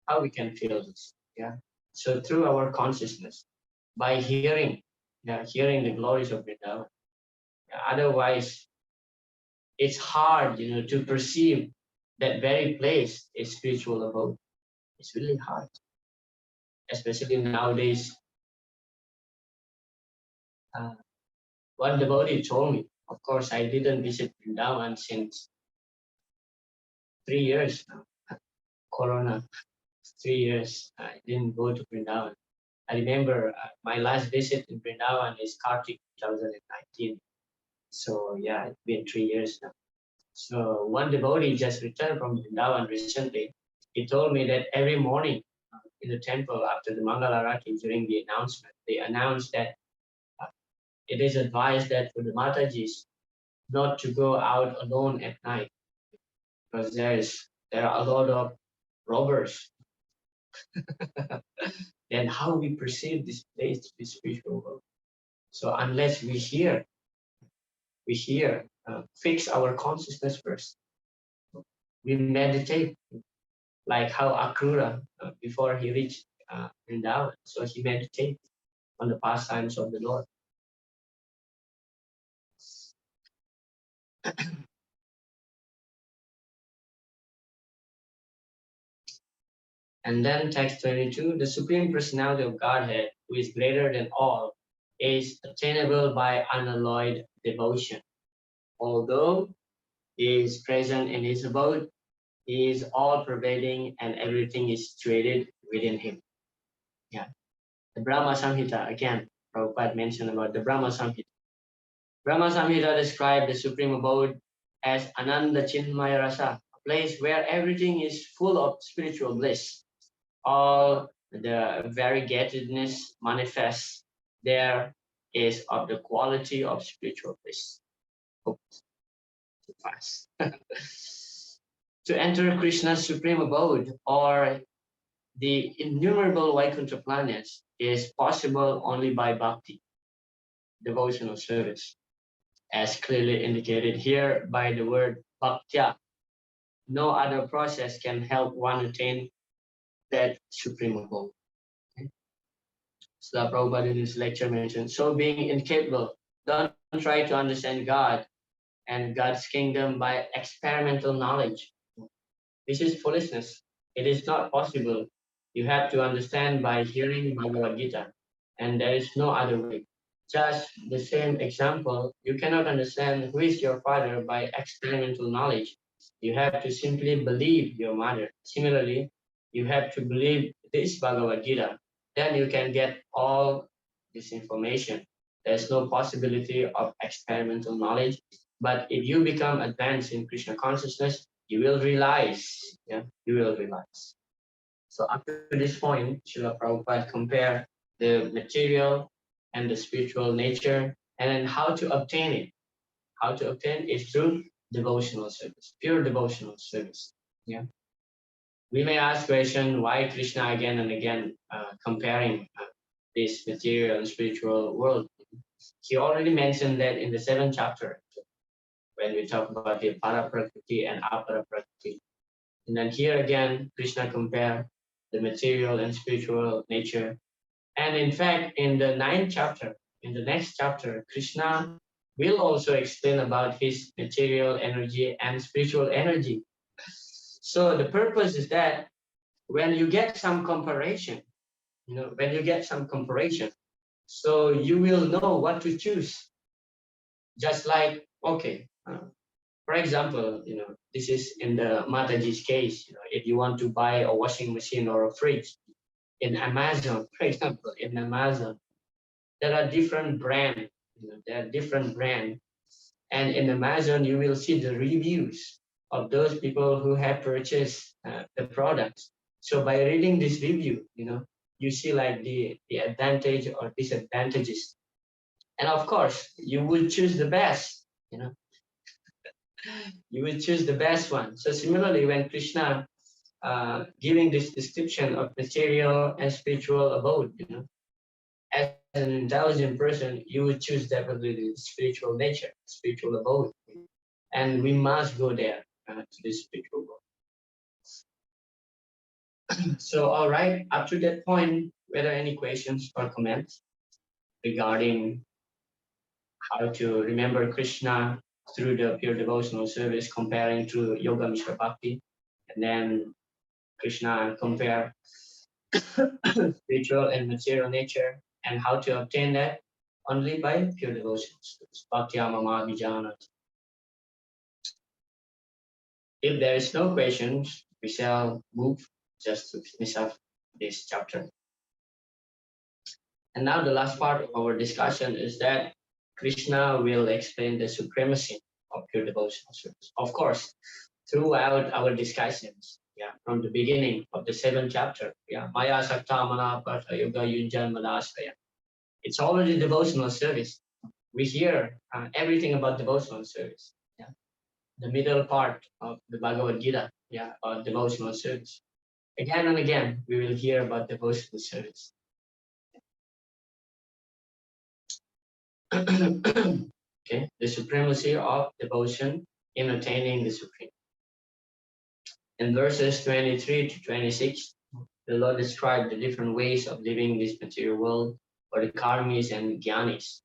how we can feel this? Yeah. So through our consciousness, by hearing, yeah, hearing the glories of Vrindavan. Yeah, otherwise, it's hard, to perceive that very place is spiritual abode. It's really hard, especially nowadays. Uh, one devotee told me, of course, I didn't visit Vrindavan since 3 years now. Corona. 3 years. I didn't go to Vrindavan. I remember my last visit in Vrindavan is Kartik 2019. So yeah, it's been 3 years now. So one devotee just returned from Vrindavan recently. He told me that every morning in the temple after the Mangalarati during the announcement, they announced that uh, it is advised that for the Matajis not to go out alone at night because there are a lot of robbers. Then how we perceive this place to be spiritual world. So unless we hear, fix our consciousness first. We meditate, like how Akrura, before he reached Vrindavan, so he meditated on the pastimes of the Lord. And then text 22, the Supreme Personality of Godhead, who is greater than all, is attainable by unalloyed devotion. Although he is present in his abode, he is all pervading and everything is situated within him. Yeah. The Brahma Samhita, again, Prabhupada mentioned about the Brahma Samhita. Brahma Samhita described the supreme abode as Ananda Chinmaya Rasa, a place where everything is full of spiritual bliss. All the variegatedness manifests there is of the quality of spiritual bliss. Oops, too fast. To enter Krishna's supreme abode or the innumerable Vaikuntha planets is possible only by bhakti, devotional service, as clearly indicated here by the word bhaktya. No other process can help one attain that supreme abode. Okay? So Prabhupada in his lecture mentioned, so being incapable, don't try to understand God and God's kingdom by experimental knowledge. This is foolishness. It is not possible. You have to understand by hearing Bhagavad Gita, and there is no other way. Just the same example, you cannot understand who is your father by experimental knowledge. You have to simply believe your mother. Similarly, you have to believe this Bhagavad Gita. Then you can get all this information. There's no possibility of experimental knowledge. But if you become advanced in Krishna consciousness, you will realize, you will realize. So up to this point, Srila Prabhupada compare the material and the spiritual nature, and then how to obtain it. How to obtain is through devotional service, pure devotional service. Yeah. We may ask question why Krishna again and again comparing this material and spiritual world. He already mentioned that in the 7th chapter when we talk about the para prakriti and apara prakriti. And then here again, Krishna compare the material and spiritual nature. And in fact, in the 9th chapter, in the next chapter, Krishna will also explain about his material energy and spiritual energy. So the purpose is that when you get some comparison, when you get some comparison, so you will know what to choose. Just like, okay, for example, this is in the Mataji's case, if you want to buy a washing machine or a fridge in Amazon, for example, in Amazon, there are different brands, and in Amazon, you will see the reviews of those people who have purchased the products. So by reading this review, you see like the advantage or disadvantages. And of course, you will choose the best, you will choose the best one. So similarly, when Krishna giving this description of material and spiritual abode, as an intelligent person, you would choose definitely the spiritual nature, spiritual abode. And we must go there to the spiritual world. So, all right, up to that point, whether any questions or comments regarding how to remember Krishna through the pure devotional service, comparing to Yoga Mishra Bhakti, and then Krishna compare spiritual and material nature, and how to obtain that only by pure devotion. If there is no questions, we shall move just to finish up this chapter. And now the last part of our discussion is that Krishna will explain the supremacy of pure devotional service. Of course, throughout our discussions, from the beginning of the 7th chapter, Maya Sakta Mana Partha Yoga Yunjan Manasvaya. It's already devotional service. We hear everything about devotional service. The middle part of the Bhagavad Gita, about devotional service. Again and again, we will hear about devotional service. Okay, the supremacy of devotion in attaining the Supreme. In verses 23 to 26, the Lord described the different ways of living this material world for the karmis and jnanis.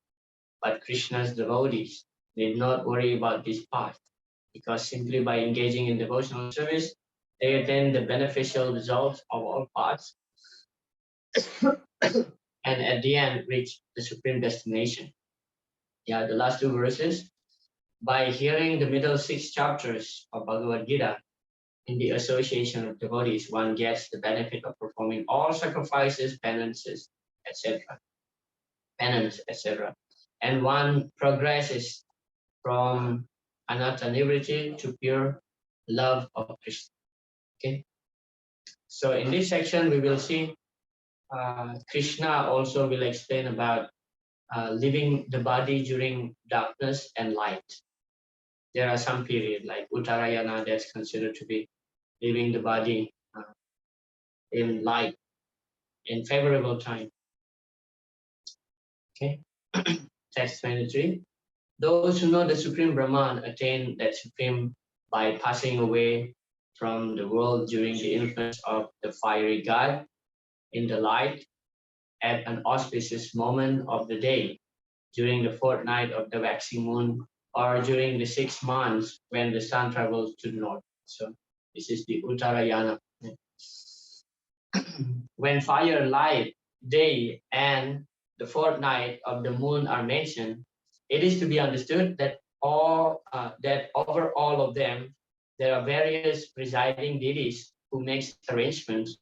But Krishna's devotees need not worry about this path, because simply by engaging in devotional service, they attain the beneficial results of all paths and at the end reach the supreme destination. The last 2 verses. By hearing the middle 6 chapters of Bhagavad Gita, in the association of devotees, one gets the benefit of performing all sacrifices, penances, etc. And one progresses from anatta nivritti to pure love of Krishna. Okay. So in this section, we will see Krishna also will explain about living the body during darkness and light. There are some period like Uttarayana that's considered to be living the body in light, in favorable time. Okay. Text 23. Those who know the Supreme Brahman attain that Supreme by passing away from the world during the influence of the fiery God in the light at an auspicious moment of the day, during the fortnight of the waxing moon, or during the 6 months when the sun travels to the north. So this is the Uttarayana. When fire, light, day, and the fortnight of the moon are mentioned, it is to be understood that that over all of them, there are various presiding deities who makes arrangements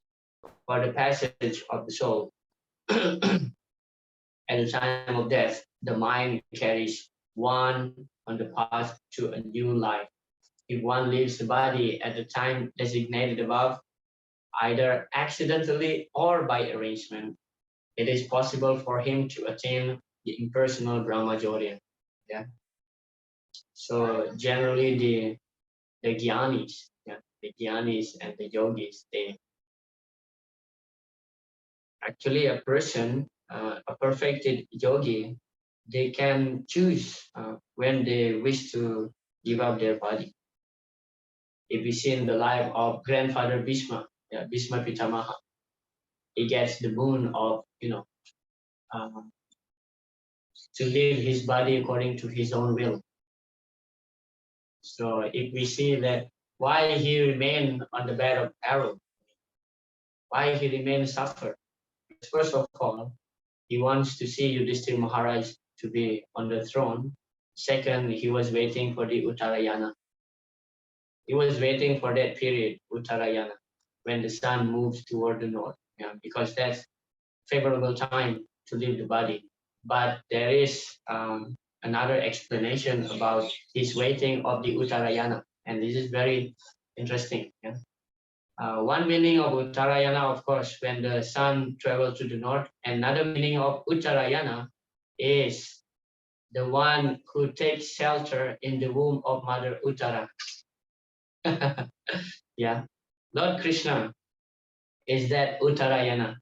for the passage of the soul. At the time of death, the mind carries one on the path to a new life. if one leaves the body at the time designated above, either accidentally or by arrangement, it is possible for him to attain the impersonal Brahmajorya. Yeah. So generally the Gyanis, yeah, the Gyanis and the Yogis, they actually a person, a perfected yogi, they can choose when they wish to give up their body. If we see in the life of grandfather Bhishma, yeah, Bhishma Pitamaha, he gets the boon of, uh, to live his body according to his own will. So if we see that why he remained on the bed of arrow, why he remained suffer, first of all, he wants to see Yudhishthira Maharaj to be on the throne. Second, he was waiting for the Uttarayana. He was waiting for that period, Uttarayana, when the sun moves toward the north, yeah, because that's favorable time to leave the body. But there is another explanation about his waiting of the Uttarayana, and this is very interesting. Yeah? One meaning of Uttarayana, of course, when the sun travels to the north. Another meaning of Uttarayana is the one who takes shelter in the womb of Mother Uttara. Yeah, Lord Krishna is that Uttarayana,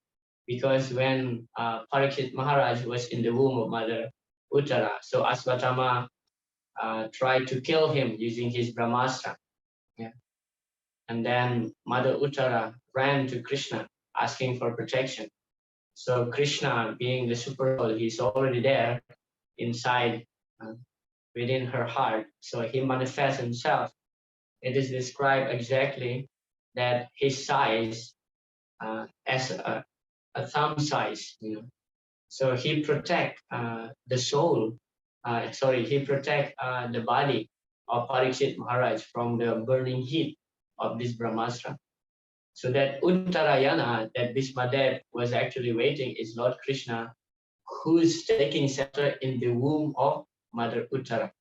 because when Parikshit Maharaj was in the womb of Mother Uttara, so Asvatthama tried to kill him using his Brahmastra. Yeah. And then Mother Uttara ran to Krishna asking for protection. So Krishna, being the super soul, he's already there inside, uh, within her heart. So he manifests himself. It is described exactly that his size as a thumb size. So he protect the soul. He protect the body of Parikshit Maharaj from the burning heat of this Brahmastra. So that Uttarayana, that Bhishmadev was actually waiting, is Lord Krishna, who's taking shelter in the womb of Mother Uttara.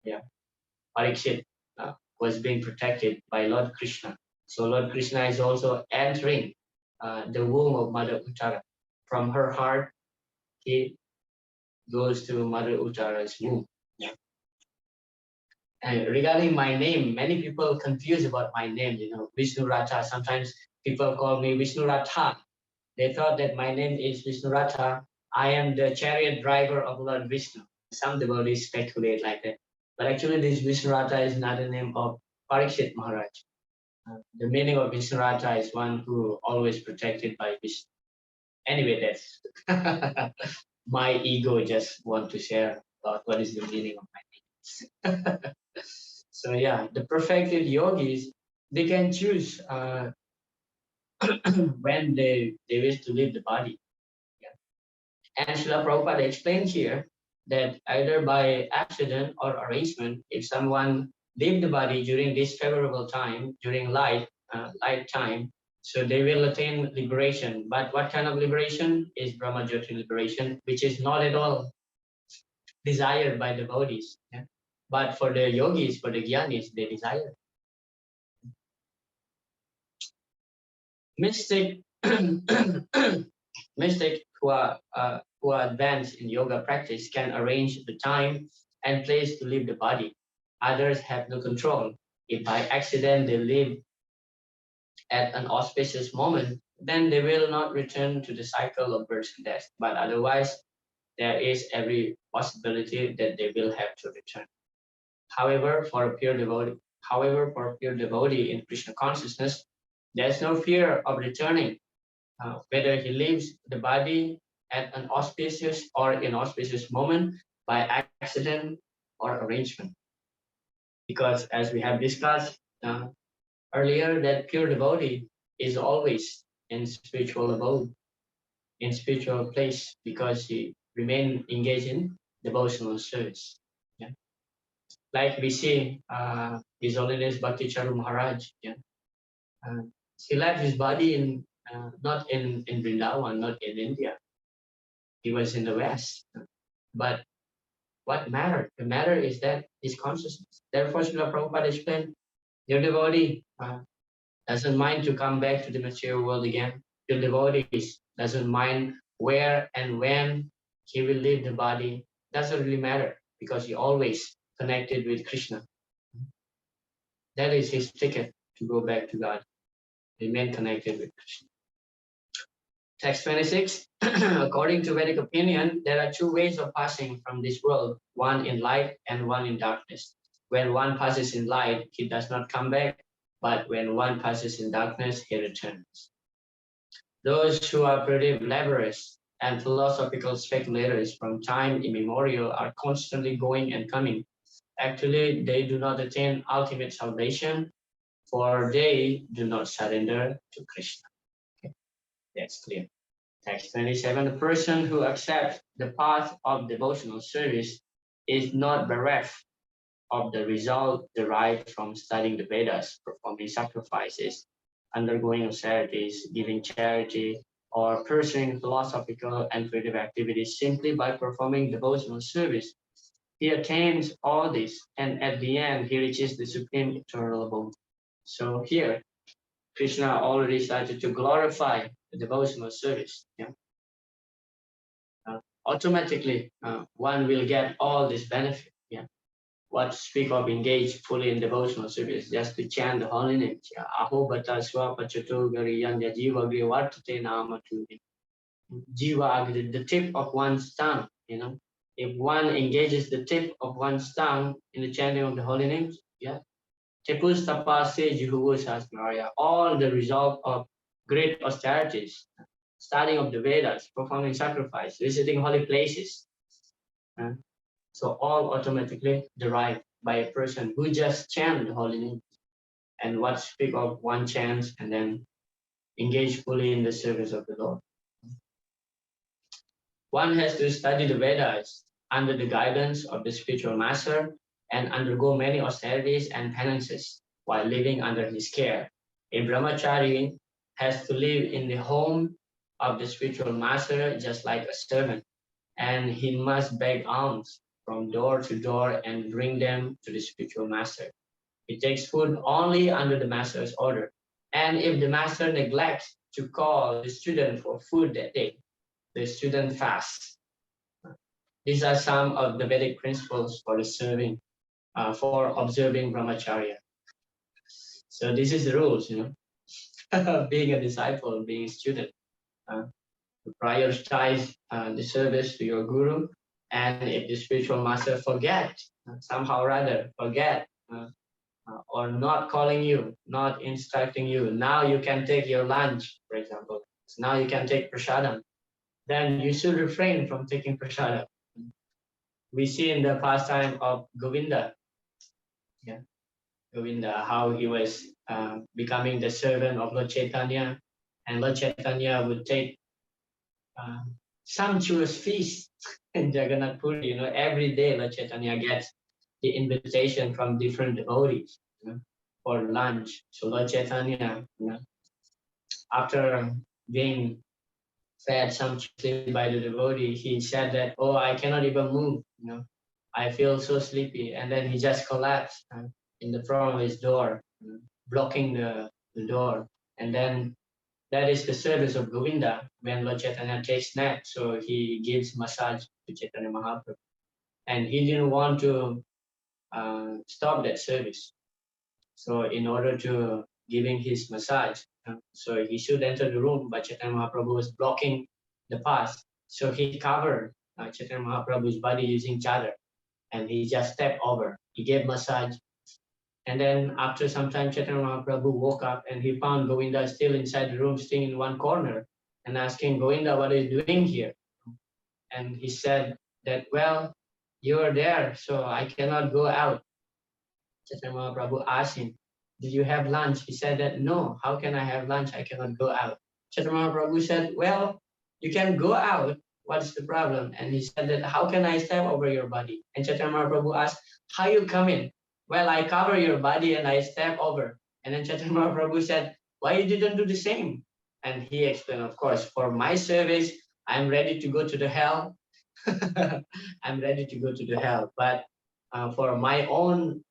Yeah, Parikshit was being protected by Lord Krishna. So Lord Krishna is also entering the womb of Mother Uttara. From her heart, he goes to Mother Uttara's womb. Yeah. And regarding my name, many people confuse about my name. Vishnurata. Sometimes people call me Vishnurata. They thought that my name is Vishnurata. I am the chariot driver of Lord Vishnu. Some devotees speculate like that. But actually, this Vishnurata is not the name of Parikshit Maharaj. The meaning of Vishnurata is one who always protected by Vishnu. Anyway, that's my ego just want to share about what is the meaning of my name. So yeah, the perfected yogis, they can choose when they wish to leave the body. Yeah. And Srila Prabhupada explained here that either by accident or arrangement, if someone leave the body during this favorable time, during light time, so they will attain liberation. But what kind of liberation is Brahmajyoti liberation, which is not at all desired by the devotees. Yeah? But for the yogis, for the jnanis, they desire. Mystic, mystic who are advanced in yoga practice can arrange the time and place to leave the body. Others have no control. If by accident they leave at an auspicious moment, then they will not return to the cycle of birth and death. But otherwise, there is every possibility that they will have to return. However, for a pure devotee in Krishna consciousness, there's no fear of returning, whether he leaves the body at an auspicious or inauspicious moment by accident or arrangement. Because as we have discussed earlier, that pure devotee is always in spiritual abode, in spiritual place, because he remain engaged in devotional service. Yeah. Like we see His Holiness Bhakti Charu Maharaj. Yeah. He left his body in not in Vrindavan, not in India. He was in the West. But what matter? The matter is that his consciousness. Therefore, Srila Prabhupada explained, your devotee doesn't mind to come back to the material world again. Your devotee doesn't mind where and when he will leave the body. Doesn't really matter because he always connected with Krishna. That is his ticket to go back to God. Remain connected with Krishna. Text 26. According to Vedic opinion, there are two ways of passing from this world, one in light and one in darkness. When one passes in light, he does not come back, but when one passes in darkness, he returns. Those who are pretty laborious and philosophical speculators from time immemorial are constantly going and coming. Actually, they do not attain ultimate salvation, for they do not surrender to Krishna. Okay. That's clear. Text 27, the person who accepts the path of devotional service is not bereft of the result derived from studying the Vedas, performing sacrifices, undergoing austerities, giving charity, or pursuing philosophical and creative activities simply by performing devotional service. He attains all this, and at the end, he reaches the supreme eternal abode. So here, Krishna already started to glorify the devotional service. Yeah? Automatically, one will get all this benefit. Yeah? What speak of engage fully in devotional service, just to chant the holy names. Yeah? Aho bata swapachato gariyanya jiva grivartate nama tuvi. Jiva, the tip of one's tongue, you know. If one engages the tip of one's tongue in the chanting of the holy names, yeah, Tepus tapase jihuvus hasmarya, all the result of great austerities, studying of the Vedas, performing sacrifice, visiting holy places. So all automatically derived by a person who just chant the holy name. And what speak of one chant and then engage fully in the service of the Lord. One has to study the Vedas under the guidance of the spiritual master and undergo many austerities and penances while living under his care. A brahmachari has to live in the home of the spiritual master just like a servant, and he must beg alms from door to door and bring them to the spiritual master. He takes food only under the master's order, and if the master neglects to call the student for food that day, the student fasts. These are some of the Vedic principles for for observing brahmacharya. So this is the rules, you know, being a disciple, being a student. To prioritize the service to your guru, and if the spiritual master somehow rather forget, or not calling you, not instructing you, now you can take your lunch, for example. So now you can take prasadam. Then you should refrain from taking prasadam. We see in the pastime of Govinda, yeah, Govinda, how he was becoming the servant of Lord Chaitanya, and Lord Chaitanya would take sumptuous feast in Jagannath Puri. You know, every day Lord Chaitanya gets the invitation from different devotees, you know, for lunch. So Lord Chaitanya, you know, after being fed sumptuously by the devotee, he said that, oh, I cannot even move, you know, I feel so sleepy. And then he just collapsed in the front of his door, you know, blocking the door. And then that is the service of Govinda when Lord Chaitanya takes nap. So he gives massage to Chaitanya Mahaprabhu. And he didn't want to stop that service. So in order to giving his massage, so he should enter the room, but Chaitanya Mahaprabhu was blocking the path. So he covered Chaitanya Mahaprabhu's body using chadar, and he just stepped over. He gave massage. And then after some time, Chaitanya Mahaprabhu woke up and he found Govinda still inside the room, staying in one corner, and asking, Govinda, what are you doing here? And he said that, well, you are there, so I cannot go out. Chaitanya Mahaprabhu asked him, did you have lunch? He said that, no, how can I have lunch? I cannot go out. Chaitanya Mahaprabhu said, well, you can go out. What's the problem? And he said that, how can I step over your body? And Chaitanya Mahaprabhu asked, how you come in? Well, I cover your body and I step over. And then Chaitanya Mahaprabhu said, why you didn't do the same? And he explained, of course, for my service, I'm ready to go to the hell. I'm ready to go to the hell, but for my own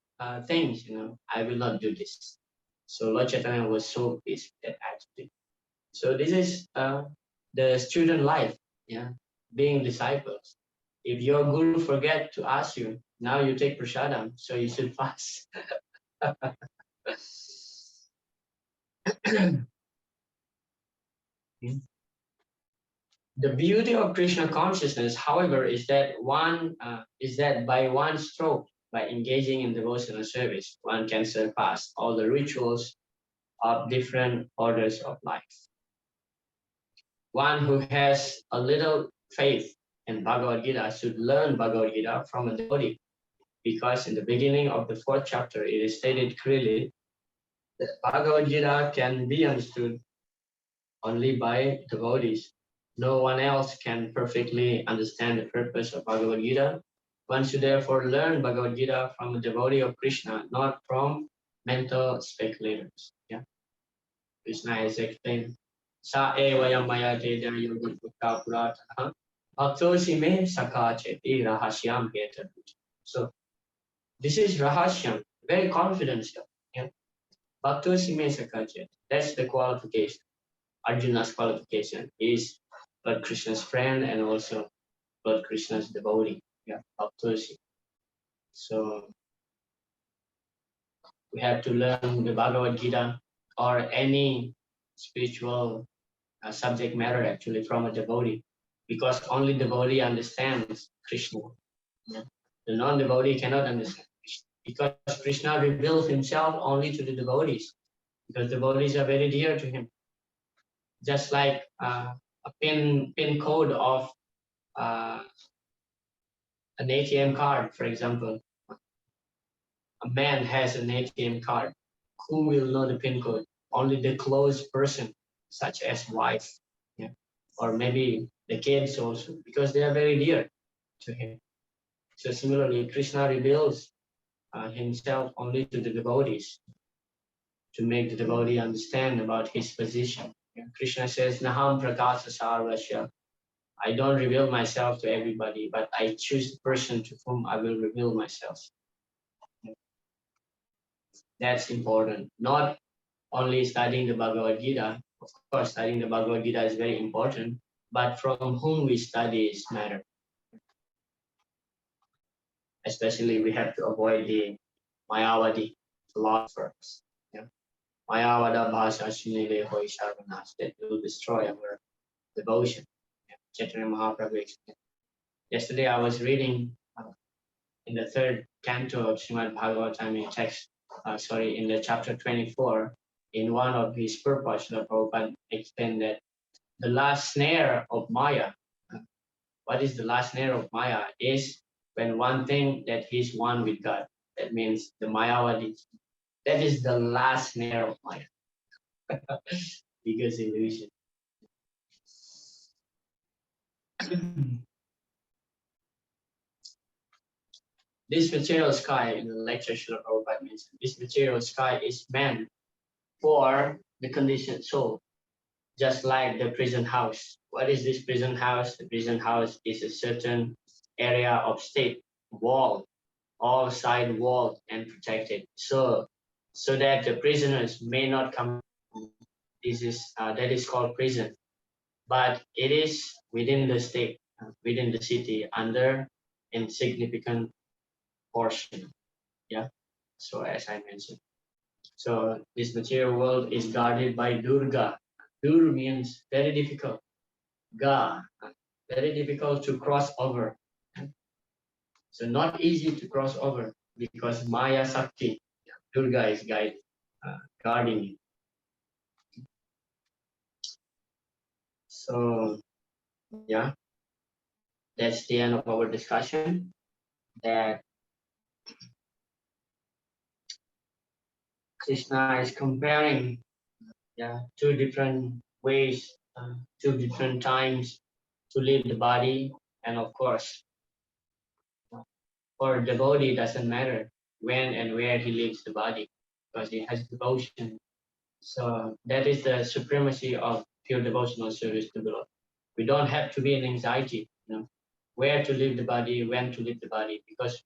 things, I will not do this. So Lord Chaitanya was so pleased with that attitude. So this is the student life, yeah, being disciples. If your guru forget to ask you, now you take prasadam, so you should fast. The beauty of Krishna consciousness, however, is that by one stroke, by engaging in devotional service, one can surpass all the rituals of different orders of life. One who has a little faith in Bhagavad Gita should learn Bhagavad Gita from a devotee, because in the beginning of the 4th chapter, it is stated clearly that Bhagavad Gita can be understood only by devotees. No one else can perfectly understand the purpose of Bhagavad Gita. One should therefore learn Bhagavad Gita from a devotee of Krishna, not from mental speculators. Yeah, Krishna has explained. Sa evayam maya teda yoga bhakta puratana bhaktosi me sakacheti rahasyam heta. So this is rahasyam, very confidential. Yeah, bhaktosi me sakacheti. That's the qualification. Arjuna's qualification is Lord Krishna's friend and also Lord Krishna's devotee. Yeah, Bhaktosi. So we have to learn the Bhagavad Gita or any spiritual subject matter actually from a devotee, because only devotee understands Krishna. Yeah. The non-devotee cannot understand Krishna, because Krishna reveals himself only to the devotees, because devotees are very dear to him. Just like a pin code of uh, an ATM card, for example. A man has an ATM card. Who will know the PIN code? Only the close person, such as wife, yeah, or maybe the kids also, because they are very dear to him. So similarly, Krishna reveals himself only to the devotees, to make the devotee understand about his position. Yeah. Krishna says, Naham prakasa sarvasya. I don't reveal myself to everybody, but I choose the person to whom I will reveal myself. That's important. Not only studying the Bhagavad Gita. Of course, studying the Bhagavad Gita is very important, but from whom we study is matter. Especially we have to avoid the Mayavadi philosophers. Yeah. Mayavada bhasha shinile hoi sharvanas, that will destroy our devotion. Yeah. Chaitanya Mahaprabhu explained. Yesterday I was reading in the 3rd canto of Srimad Bhagavatam in text, in the chapter 24, in one of his purports, the Prabhupada explained that the last snare of Maya, what is the last snare of Maya? Is when one thing that he's one with God. That means the Mayavadi. That is the last snare of Maya. Biggest illusion. This material sky, in the lecture Srila Prabhupada mentioned, this material sky is meant for the conditioned soul, just like the prison house. What is this prison house? The prison house is a certain area of state, wall, all side walled and protected, so that the prisoners may not come. This is that is called prison, but it is within the state, within the city, under insignificant portion. Yeah. So as I mentioned, so this material world is guarded by Durga. Dur means very difficult. Ga, very difficult to cross over. So not easy to cross over because Maya Sakti, Durga is guarding you. So yeah, that's the end of our discussion. That Krishna is comparing, yeah, two different ways, two different times to leave the body, and of course, for devotee doesn't matter when and where he leaves the body because he has devotion. So that is the supremacy of pure devotional service to the Lord. We don't have to be in anxiety, where to leave the body, when to leave the body, because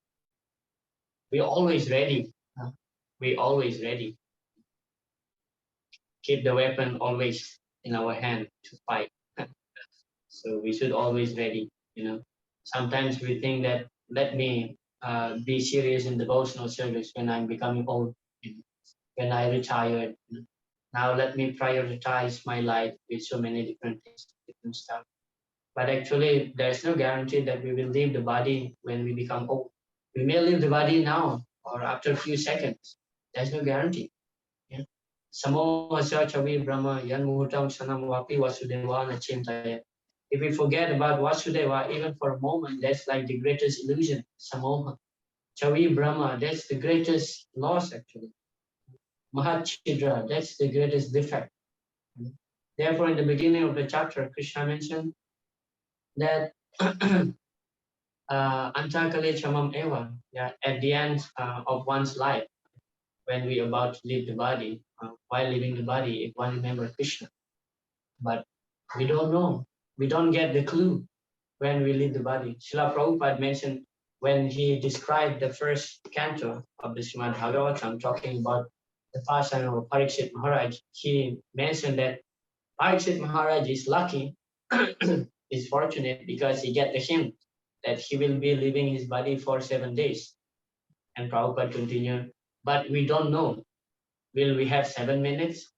we're always ready. We're always ready. Keep the weapon always in our hand to fight. So we should always ready, you know. Sometimes we think that let me be serious in devotional service when I'm becoming old, you know, when I retired. You know. Now let me prioritize my life with so many different things, different stuff. But actually, there's no guarantee that we will leave the body when we become old. We may leave the body now or after a few seconds. There's no guarantee. Yeah. Samo asya chavi brahma yan muhutam sanam vapi vasudeva nachintaya. If we forget about Vasudeva even for a moment, that's like the greatest illusion, samoha. Chavi Brahma, that's the greatest loss actually. Mahachidra, that's the greatest defect. Therefore, in the beginning of the chapter, Krishna mentioned that Antakale Chamam Eva, yeah, at the end of one's life, when we are about to leave the body, while leaving the body, if one remembers Krishna. But we don't know. We don't get the clue when we leave the body. Srila Prabhupada mentioned when he described the first canto of the Srimad Bhagavatam, talking about the pastime of Parikshit Maharaj, he mentioned that Parikshit Maharaj is lucky, is fortunate because he get the hint that he will be leaving his body for 7 days. And Prabhupada continued, but we don't know. Will we have 7 minutes?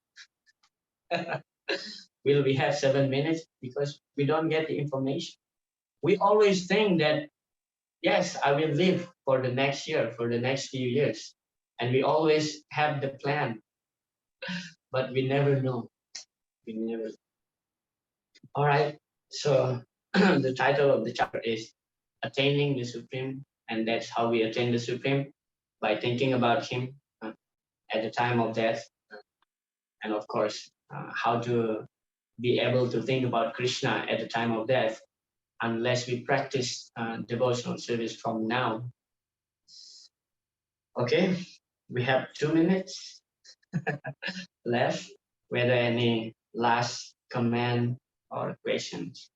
Will we have 7 minutes? Because we don't get the information. We always think that yes, I will live for the next year, for the next few years. And we always have the plan, but we never know. We never. All right. So the title of the chapter is Attaining the Supreme. And that's how we attain the Supreme, by thinking about Him at the time of death. And of course, how to be able to think about Krishna at the time of death, unless we practice devotional service from now. Okay, we have 2 minutes left. Whether any last comment or questions?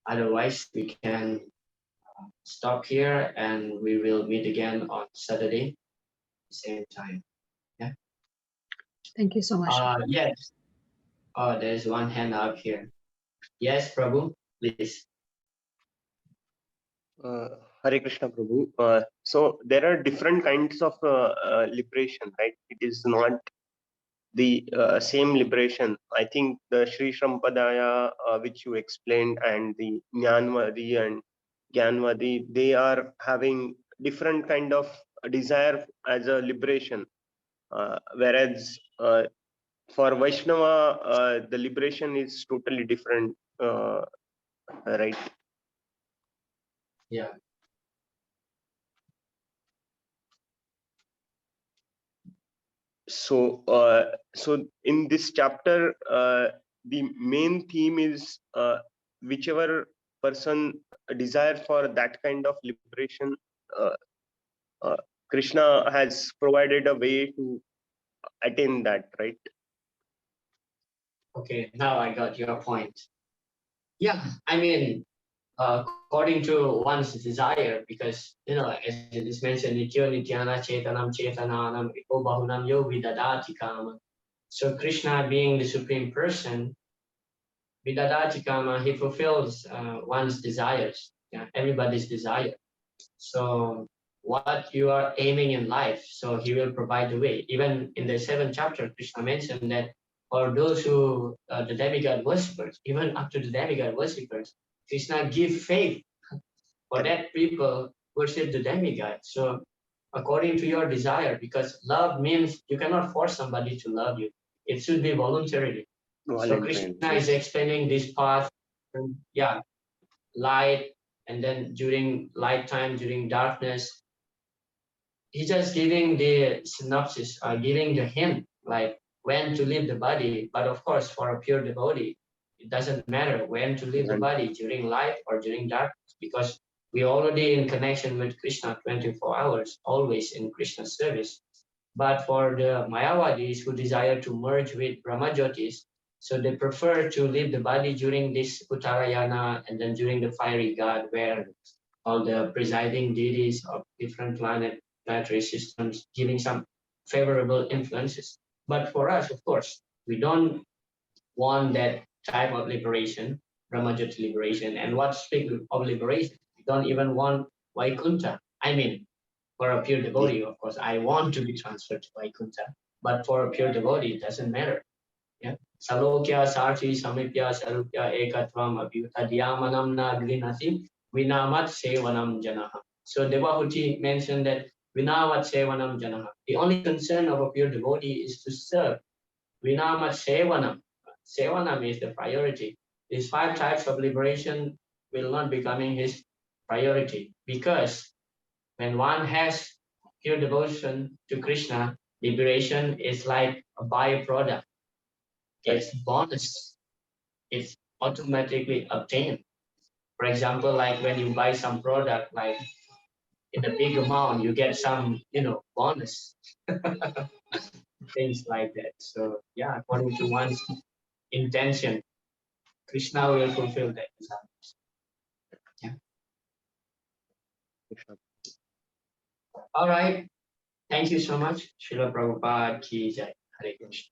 Otherwise, we can stop here and we will meet again on Saturday, same time. Yeah.
Thank you so much.
Yes. Oh, there's one hand up here. Yes, Prabhu, please.
Hare Krishna Prabhu. So there are different kinds of liberation, right? It is not the same liberation. I think the Sri Shrampadaya, which you explained, and the Jnanvadi and Gyanvadi, they are having different kind of desire as a liberation. Whereas for Vaishnava, the liberation is totally different, right?
Yeah.
So so in this chapter, the main theme is whichever person desire for that kind of liberation, uh, uh, Krishna has provided a way to attain that, right?
Okay, now I got your point. Yeah, I mean, according to one's desire, because you know, as it is mentioned, Nityo Nityana Chetanam Chetananam Iko Bahunam Yo Vidadati Kama. So Krishna, being the supreme person, Vidadati Kama, he fulfills one's desires, yeah, everybody's desire. So what you are aiming in life, so he will provide the way. Even in the 7th chapter, Krishna mentioned that for those who the demigod worshippers, even up to the demigod worshippers, Krishna give faith for that people worship the demigod. So according to your desire, because love means you cannot force somebody to love you. It should be voluntarily. So Krishna is explaining this path, yeah, light, and then during light time, during darkness, he's just giving the synopsis, giving the hint, like when to leave the body. But of course, for a pure devotee, it doesn't matter when to leave the body, during light or during darkness, because we're already in connection with Krishna 24 hours, always in Krishna's service. But for the Mayavadis who desire to merge with Brahmajotis, So they prefer to leave the body during this Uttarayana and then during the fiery god, where all the presiding deities of different planetary systems giving some favorable influences. But for us, of course, we don't want that type of liberation, Brahmajyoti liberation. And what speak of liberation? We don't even want Vaikuntha. I mean, for a pure devotee, of course, I want to be transferred to Vaikuntha. But for a pure devotee, it doesn't matter. Yeah. Salokya sarchi samipya sarupya ekatvam abhyutadhyamanam na grinati vinamat sevanam janaha. So Devahuti mentioned that vinamat sevanam janaha. The only concern of a pure devotee is to serve. Vinamat sevanam. Sevanam is the priority. These 5 types of liberation will not be becoming his priority, because when one has pure devotion to Krishna, liberation is like a byproduct. It's bonus. It's automatically obtained. For example, like when you buy some product, like in a big amount, you get some, bonus. Things like that. So yeah, according to one's intention, Krishna will fulfill that desire. Yeah. All right. Thank you so much. Srila Prabhupada ki jai. Hare Krishna.